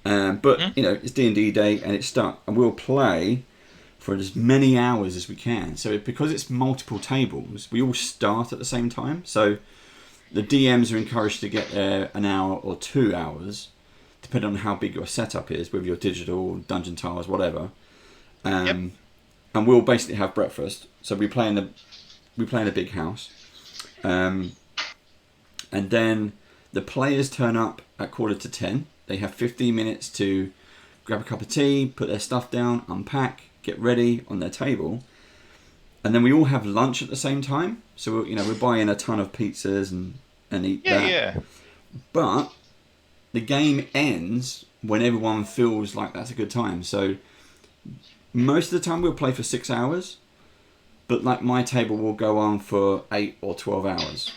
But it's D&D Day, and we'll play for as many hours as we can. So because it's multiple tables, we all start at the same time. So the DMs are encouraged to get there an hour or 2 hours, depending on how big your setup is, with your digital, dungeon tiles, whatever. And we'll basically have breakfast. So we play in a big house, and then the players turn up at 9:45. They have 15 minutes to grab a cup of tea, put their stuff down, unpack, get ready on their table, and then we all have lunch at the same time. So we're buying a ton of pizzas and eat that. Yeah. But the game ends when everyone feels like that's a good time. So most of the time we'll play for 6 hours, but like my table will go on for 8 or 12 hours.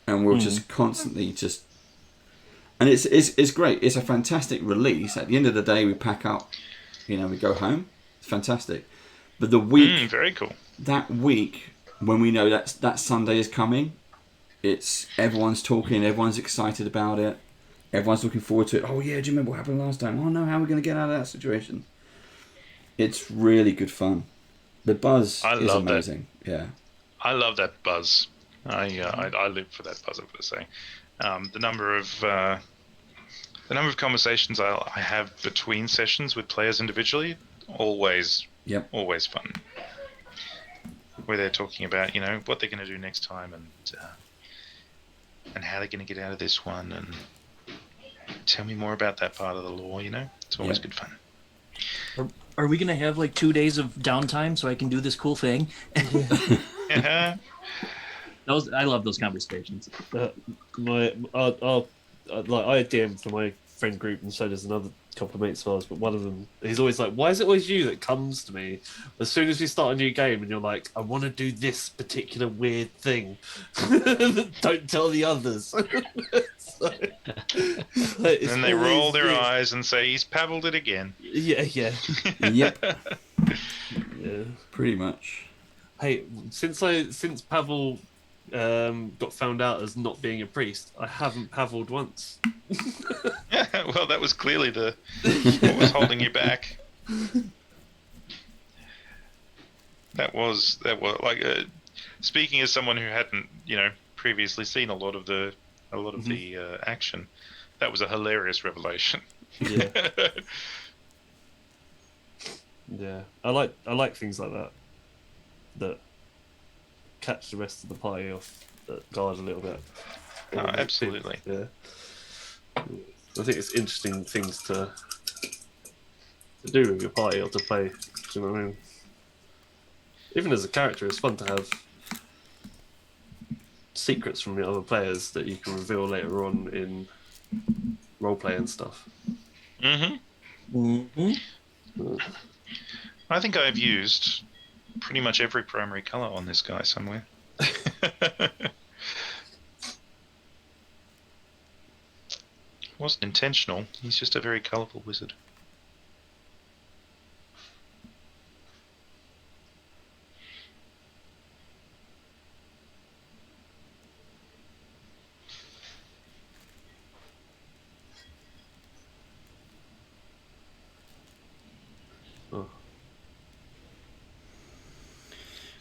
and we'll just constantly just. And it's great. It's a fantastic release. At the end of the day, we pack up, we go home. It's fantastic. But the week, very cool. That week when we know that Sunday is coming, it's everyone's talking, everyone's excited about it, everyone's looking forward to it. Oh yeah, do you remember what happened last time? Oh no, how are we going to get out of that situation? It's really good fun. The buzz is amazing. That. Yeah, I love that buzz. I live for that buzz. I've got to say, the number of conversations I have between sessions with players individually, always fun. Where they're talking about what they're going to do next time and how they're going to get out of this one, and tell me more about that part of the lore. It's always good fun. Are we gonna have like 2 days of downtime so I can do this cool thing? I love those conversations. I DM for my friend group, and so does another couple of mates of ours. But one of them, he's always like, "Why is it always you that comes to me as soon as we start a new game?" And you're like, "I want to do this particular weird thing. Don't tell the others." And they roll their eyes and say, "He's pavelled it again." Yeah. Yep. Yeah. Pretty much. Hey, since Pavel got found out as not being a priest, I haven't pavelled once. Well, that was clearly what was holding you back. That was like speaking as someone who hadn't previously seen a lot of the action. That was a hilarious revelation. Yeah. Yeah, I like things like that catch the rest of the party off guard a little bit. Oh, absolutely. Yeah. I think it's interesting things to do with your party or to play. Do you know what I mean? Even as a character, it's fun to have secrets from the other players that you can reveal later on in roleplay and stuff. I think I've used pretty much every primary colour on this guy somewhere. Wasn't intentional. He's just a very colourful wizard.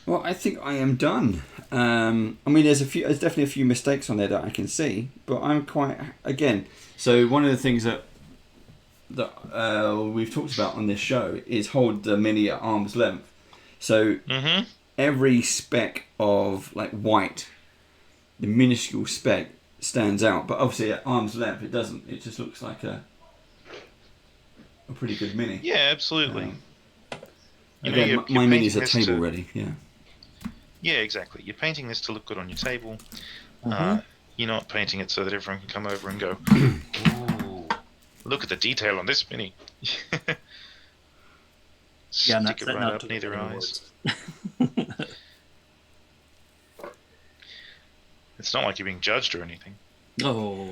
Well, I think I am done. I mean, there's definitely a few mistakes on there that I can see, but I'm quite So one of the things that we've talked about on this show is hold the mini at arm's length. So every speck of like white, the minuscule speck, stands out, but obviously at arm's length it doesn't. It just looks like a pretty good mini. Yeah, absolutely. Again, my mini's a table ready. Yeah. Yeah, exactly. You're painting this to look good on your table. You're not painting it so that everyone can come over and go, "Ooh, look at the detail on this mini." Stick it right up near their eyes. It's not like you're being judged or anything. Oh.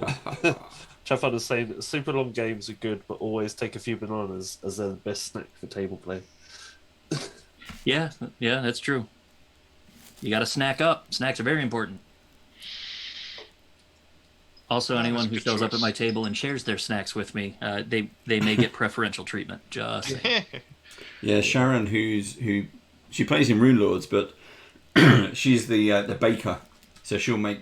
Trafalgar is saying that super long games are good, but always take a few bananas as they're the best snack for table play. Yeah, that's true. You got to snack up. Snacks are very important. Also, anyone who shows up at my table and shares their snacks with me, they may get preferential treatment. Just saying. Yeah, Sharon, who she plays in Runelords, but she's the baker, so she'll make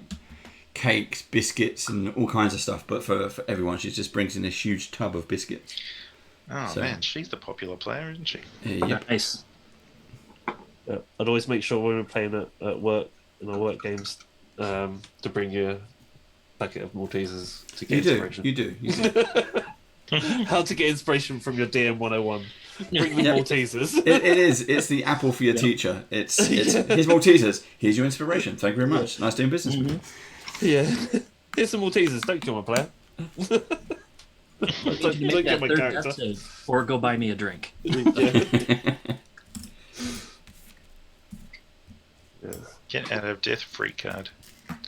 cakes, biscuits, and all kinds of stuff. But for everyone, she just brings in this huge tub of biscuits. Oh man, she's the popular player, isn't she? Yep. Nice. Yeah, I'd always make sure when we're playing at work in our work games to bring you a packet of Maltesers to get inspiration. You do. How to get inspiration from your DM 101. Bring the Maltesers. It is. It's the apple for your teacher. It's here's Maltesers. Here's your inspiration. Thank you very much. Nice doing business with you. Yeah. Here's some Maltesers. Don't kill my player. don't get my character. Or go buy me a drink. Get out of death free card.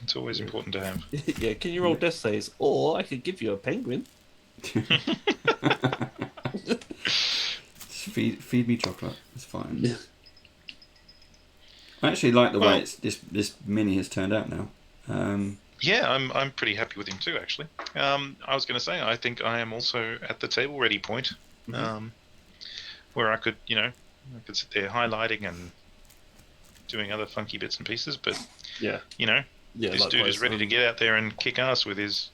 It's always important to have. Yeah, can you roll death saves? Or I could give you a penguin. Feed me chocolate. It's fine. I actually like the way this mini has turned out now. Yeah, I'm pretty happy with him too, actually. I was going to say, I think I am also at the table ready point, where I could, I could sit there highlighting and doing other funky bits and pieces, but, Yeah, this dude is ready to get out there and kick ass with his...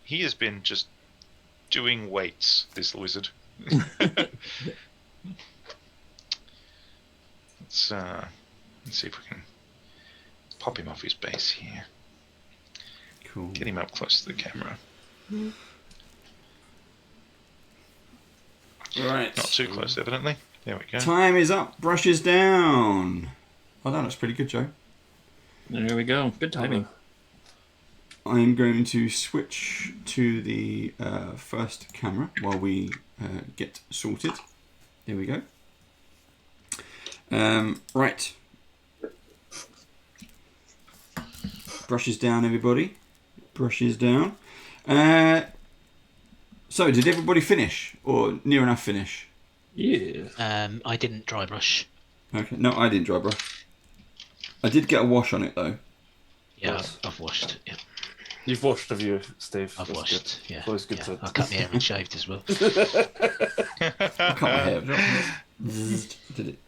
He has been just doing weights, this wizard. Let's see if we can pop him off his base here. Cool. Get him up close to the camera. Right. Not too close, evidently. There we go. Time is up. Brushes down. Oh, that looks pretty good, Joe. There we go. Good timing. I'm going to switch to the first camera while we get sorted. There we go. Right. Brushes down, everybody. Brushes down. So, did everybody finish? Or near enough finish? Yeah. I didn't dry brush. Okay. No, I didn't dry brush. I did get a wash on it, though. Yeah, I've washed. Yeah, You've washed, have you, Steve? I've That's washed. good. Yeah, Always good yeah. to... I cut my hair and shaved as well. I cut my hair. Did it.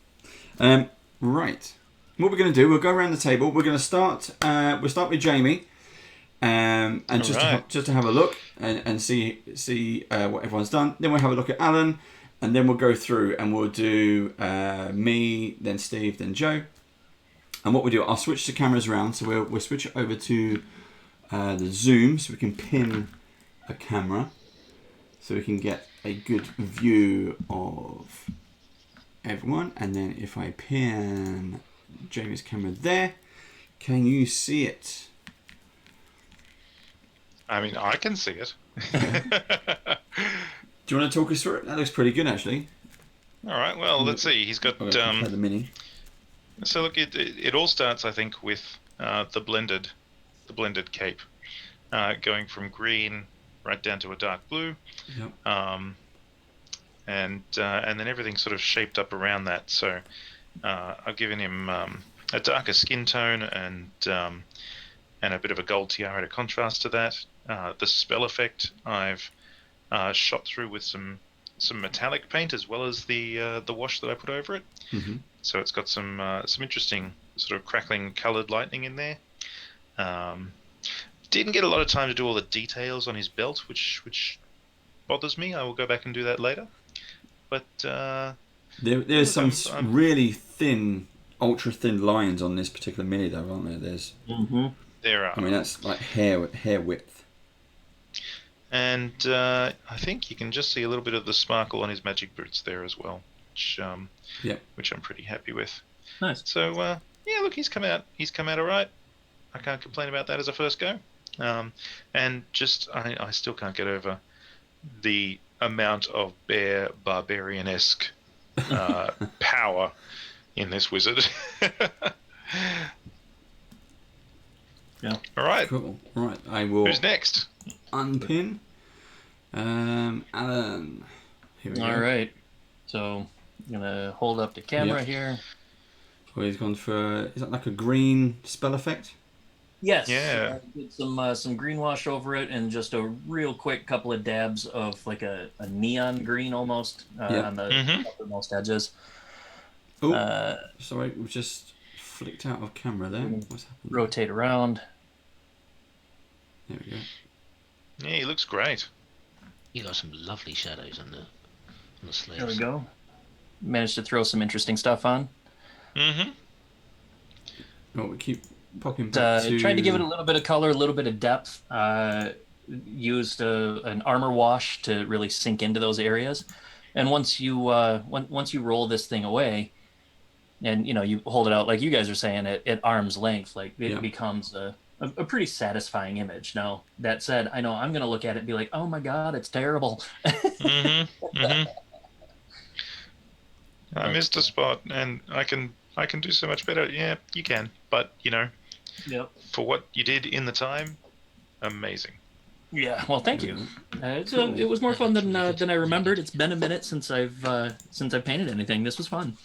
Right. What we're going to do, we'll go around the table. We're going to start. We'll start with Jaime, and just to have a look and see what everyone's done. Then we'll have a look at Alan, and then we'll go through and we'll do me, then Steve, then Joe. And what we do, I'll switch the cameras around. So we'll switch it over to the zoom, so we can pin a camera, so we can get a good view of everyone. And then if I pin Jamie's camera there, can you see it? I mean, I can see it. Do you want to talk us through it? That looks pretty good, actually. All right. Well, let's see. He's got the mini. So look, it all starts, I think, with the blended cape, going from green right down to a dark blue, and then everything sort of shaped up around that. So I've given him a darker skin tone and a bit of a gold tiara to contrast to that. The spell effect I've shot through with some metallic paint as well as the wash that I put over it. Mm-hmm. So it's got some interesting sort of crackling coloured lightning in there. Didn't get a lot of time to do all the details on his belt, which bothers me. I will go back and do that later. But there's some really thin, ultra thin lines on this particular mini, though, aren't there? There are. I mean, that's like hair width. And I think you can just see a little bit of the sparkle on his magic boots there as well, which I'm pretty happy with. Nice. So yeah, look, he's come out all right. I can't complain about that as a first go. And just I still can't get over the amount of bare barbarian-esque power in this wizard. Yeah. All right. Cool. Right, I will. Who's next? Unpin. Alan. Here we go. All right. So I'm gonna hold up the camera here. Well, he's gone for. Is that like a green spell effect? Yes. Yeah. Did some green wash over it and just a real quick couple of dabs of like a neon green almost on the uppermost edges. Oh, sorry, we've just flicked out of camera there. What's happened? Rotate around. There we go. Yeah, he looks great. You got some lovely shadows on the sleeves. There we go. Managed to throw some interesting stuff on. Mm-hmm. Oh, we keep popping back to... Tried to give it a little bit of color, a little bit of depth. Used an armor wash to really sink into those areas. And once you roll this thing away, and you hold it out like you guys are saying at arm's length, like it becomes a pretty satisfying image. Now that said, I know I'm going to look at it and be like, oh my god, it's terrible. I missed a spot, and I can do so much better. Yeah, you can, but Yep. For what you did in the time, amazing. Yeah. Well, thank you. It was more fun than I remembered. It's been a minute since I've painted anything. This was fun.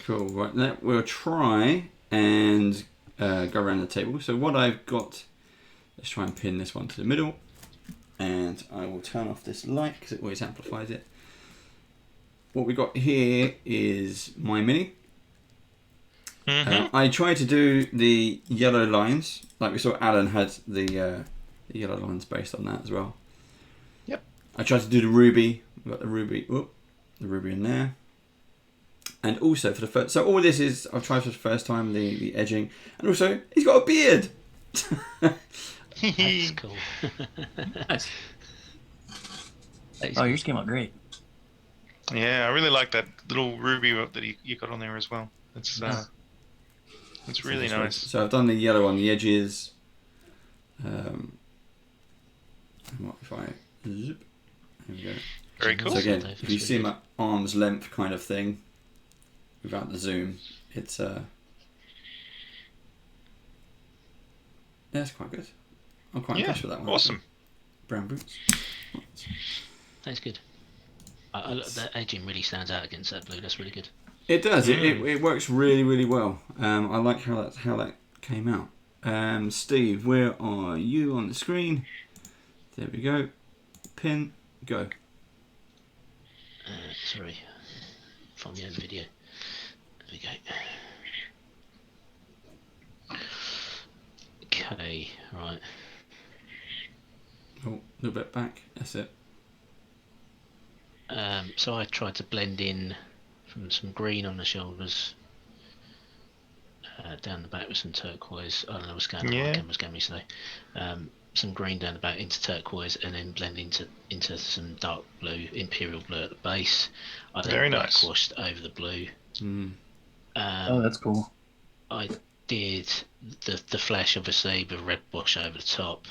Cool. Right, now we'll try and go around the table. So what I've got, let's try and pin this one to the middle, and I will turn off this light because it always amplifies it. What we got here is my mini. I tried to do the yellow lines, like we saw Alan had the yellow lines based on that as well. Yep. I tried to do the ruby. We've got the ruby. Whoop, the ruby in there. And also for the first, so all this is I've tried for the first time the edging, and also he's got a beard. That's cool. Nice. That is Oh, cool. yours came out great. Yeah, I really like that little ruby that you got on there as well. It's really nice. So I've done the yellow on the edges. And what if I zip? There we go. Very cool. So again, if you see my arm's length kind of thing, without the zoom, it's yeah, it's quite good. I'm quite impressed with that one. Awesome. Brown boots. That's good. The edging really stands out against that blue. That's really good. It does. It works really, really well. I like how that came out. Steve, where are you on the screen? There we go. Pin. Go. Sorry. From the own video. There we go. Okay, right. Oh, a little bit back. That's it. So I tried to blend in from some green on the shoulders down the back with some turquoise. I don't know what's going on. Yeah. My camera's going me slow. Some green down the back into turquoise, and then blend into some dark blue, imperial blue at the base. I then Very nice. washed over the blue. Oh, that's cool. I did the flesh, obviously, with red wash over the top.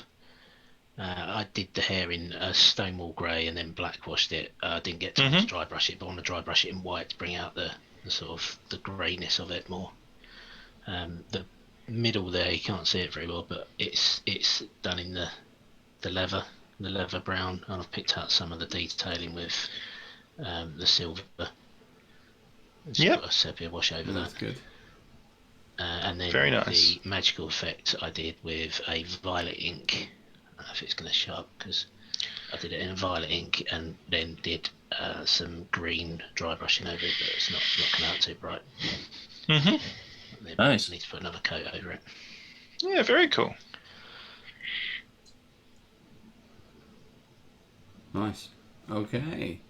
I did the hair in stonewall grey and then black washed it. I didn't get time to dry brush it, but I want to dry brush it in white to bring out the sort of the greyness of it more. The middle there, you can't see it very well, but it's done in the leather brown, and I've picked out some of the detailing with the silver. It's got a sepia wash over That's that. good. And then Very nice. the magical effect I did with a violet ink. I don't know if it's going to show up because I did it in a violet ink and then did some green dry brushing over it, but it's not coming out too bright. Nice. Need to put another coat over it. Yeah, very cool. Nice. Okay.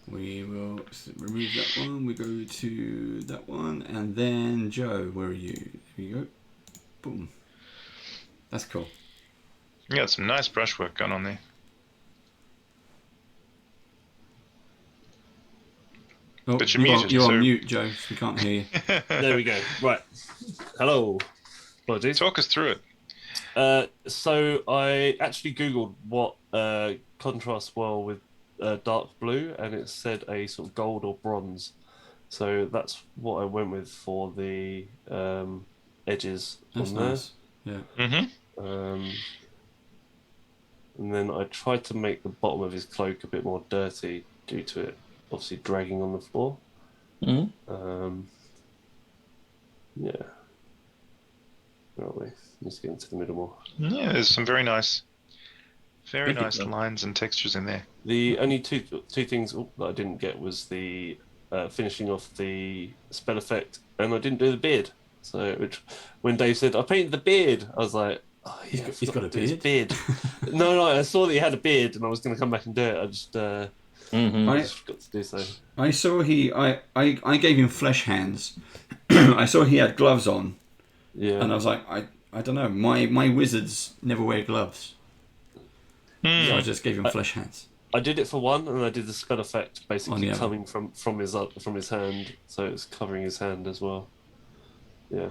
We will remove that one. We go to that one, and then Joe, where are you? There you go. Boom. That's cool. You got some nice brushwork going on there. Oh, But you're muted, you're so- on mute, Joe. So we can't hear you. There we go. Right. Hello. Apologies. Talk us through it. So I actually googled what contrasts well with dark blue, and it said a sort of gold or bronze. So that's what I went with for the edges That's on there. nice. Yeah. And then I tried to make the bottom of his cloak a bit more dirty due to it obviously dragging on the floor. Yeah. Where are we? Let's get into the middle more. Yeah, there's some very nice Thank you, Joe. lines and textures in there. The only two things that I didn't get was the finishing off the spell effect, and I didn't do the beard. So, which when Dave said I painted the beard, I was like, oh, He's got a to do his beard? no, I saw that he had a beard, and I was going to come back and do it. I just I, just forgot to do so. I saw I gave him flesh hands. I saw he had gloves on, Yeah, and I was like, I don't know. My wizards never wear gloves, so I just gave him flesh hands. I did it for one, and I did the spell effect basically other. coming from his hand, so it's covering his hand as well. Yeah.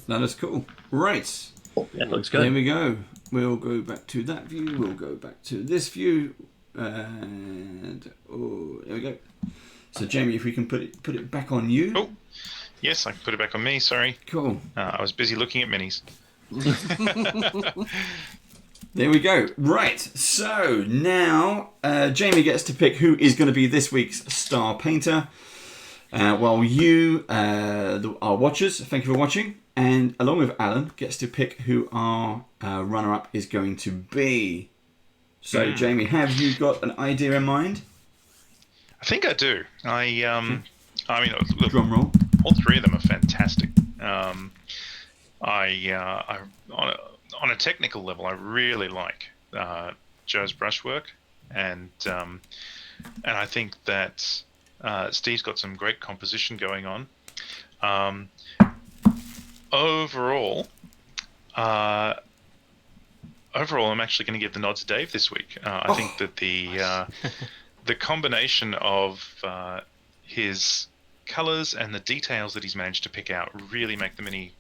That is cool. Right. That looks There good. we go. We'll go back to that view. We'll go back to this view. And there we go. So Jamie, if we can put it back on you. Oh, Yes, I can put it back on me. Sorry. Cool. I was busy looking at minis. There we go. Right. So now Jamie gets to pick who is going to be this week's Star Painter. While you, our watchers, thank you for watching, and along with Alan, gets to pick who our runner-up is going to be. So, Jamie, have you got an idea in mind? I think I do. I mean, look, Drum roll. all three of them are fantastic. On a technical level, I really like Joe's brushwork, and I think that Steve's got some great composition going on. Overall, I'm actually going to give the nod to Dave this week. I think that the combination of his colours and the details that he's managed to pick out really make the mini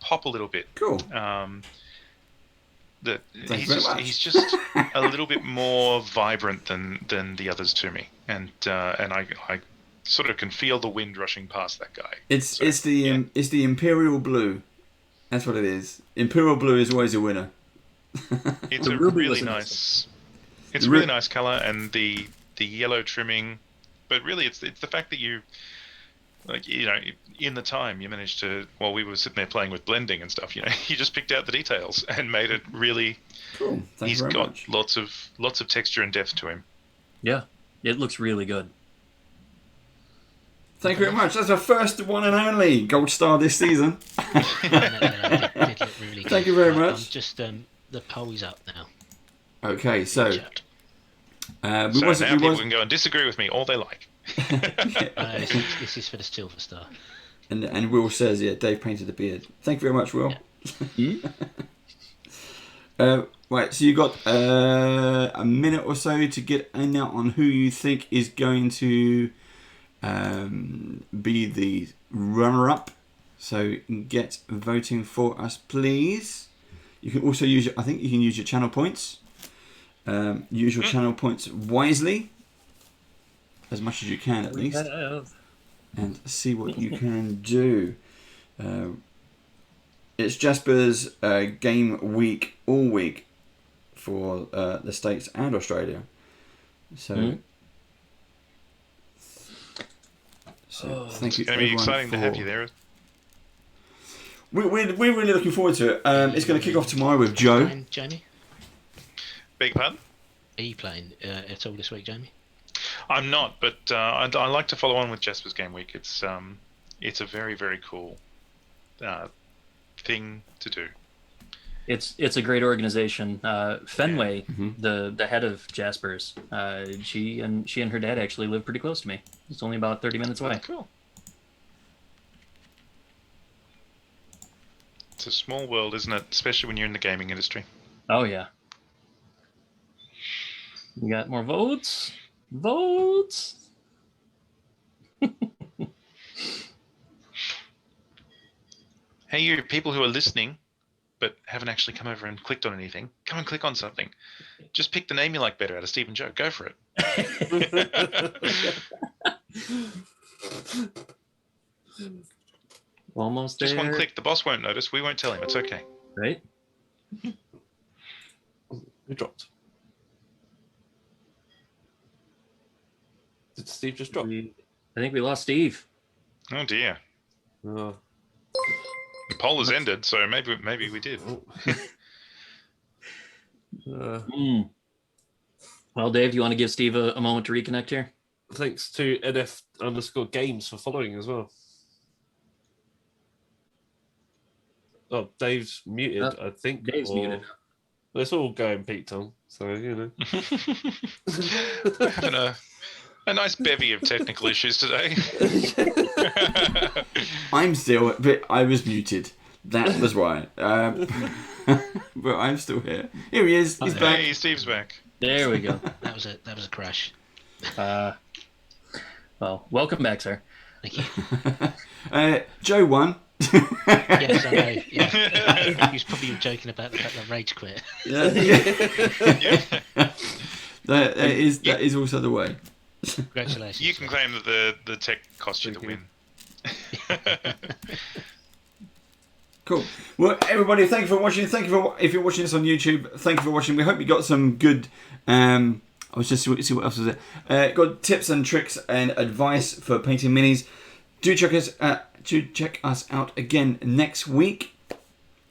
pop a little bit. Cool. He's just a little bit more vibrant than the others to me, and I sort of can feel the wind rushing past that guy. It's the Imperial Blue. That's what it is. Imperial Blue is always a winner. It's a really nice. It's a really nice color, and the yellow trimming, but really it's the fact that you, like, you know, in the time you managed to, while we were sitting there playing with blending and stuff, you know, you just picked out the details and made it really cool. He's got lots of texture and depth to him. Yeah, it looks really good. Thank you very much. That's our first one and only gold star this season. Did look really good. Thank you very much. I'm just the poll is up now. Okay, so Now people can go and disagree with me all they like. This is for the silver star. And Will says, yeah, Dave painted the beard. Thank you very much, Will. Yeah. Right, so you got a minute or so to get in now on who you think is going to be the runner-up. So get voting for us, please. You can also use I think you can use your channel points. Use your channel points wisely, as much as you can at least, and see what you can do. It's Jasper's game week all week for the States and Australia. So, thank you. It's going to be exciting to have you there. We're really looking forward to it. It's going to kick off tomorrow with Joe. Jamie? Beg your pardon? Are you playing at all this week, Jamie? I'm not, but I like to follow on with Jasper's Game Week. It's a very, very cool thing to do. It's a great organization. Fenway, the head of Jasper's, she and her dad actually live pretty close to me. It's only about 30 minutes away. Cool. It's a small world, isn't it? Especially when you're in the gaming industry. Oh yeah. We got more votes. Votes. Hey, you people who are listening, but haven't actually come over and clicked on anything, come and click on something. Just pick the name you like better out of Steve and Joe. Go for it. Almost there. Just one click. The boss won't notice. We won't tell him. It's okay. Right? Who dropped? Did Steve just drop? I think we lost Steve. Oh dear. Oh. The poll has ended, so maybe we did. Well, Dave, you want to give Steve a moment to reconnect here? Thanks to NF_games for following as well. Oh, Dave's muted, I think. Dave's muted. It's all going Pete Tong, so you know. We're having a nice bevy of technical issues today. I'm still, but I was muted. That was why. But I'm still here. Here he is. He's back. Hey, Steve's back. There we go. That was a crash. Well, welcome back, sir. Thank you. Joe won. Yes, I know. Yeah. He was probably joking about the fact that Rage quit. That is also the way. Congratulations. You can claim that the tech cost you the win. Cool. Well, everybody, thank you for watching. Thank you for if you're watching this on YouTube. Thank you for watching. We hope you got some good. I was just see what else was there. Got tips and tricks and advice for painting minis. Do check us out again next week.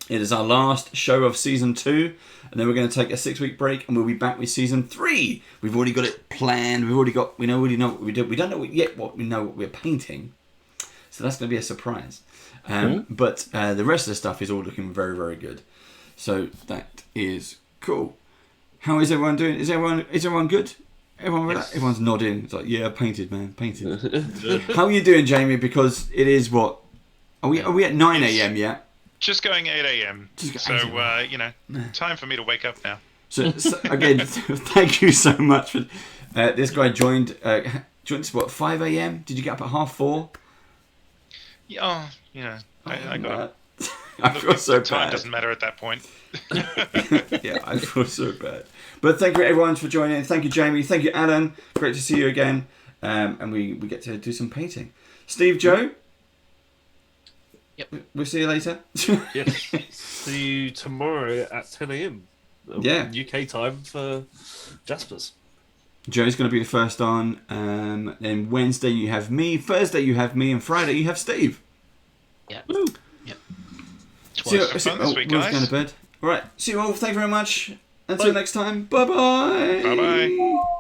It is our last show of season 2, and then we're going to take a 6-week break, and we'll be back with season 3. We've already got it planned. We already know what we do. We don't know yet what we're painting, so that's going to be a surprise. But the rest of the stuff is all looking very, very good. So that is cool. How is everyone doing? Is everyone good? Everyone's nodding. It's like, yeah, painted, man, painted. How are you doing, Jamie? Because it is what? Are we at 9 a.m. yet? Just going 8 a.m. So time for me to wake up now. So again, thank you so much for this guy joined. Joined us what 5 a.m. Did you get up at 3:30? Yeah, I got it. I feel so bad. Time doesn't matter at that point. Yeah, I feel so bad. But thank you everyone for joining. Thank you, Jamie. Thank you, Alan. Great to see you again. And we get to do some painting. Steve, Joe. Yep. We'll see you later. Yes. See you tomorrow at 10 a.m. Yeah. UK time for Jaspers. Joe's going to be the first on. Then Wednesday you have me. Thursday you have me. And Friday you have Steve. Yeah. Woo. Yep. Have fun this week, guys. Going to bed. All right. See you all. Thank you very much. Until next time. Bye-bye. Bye-bye.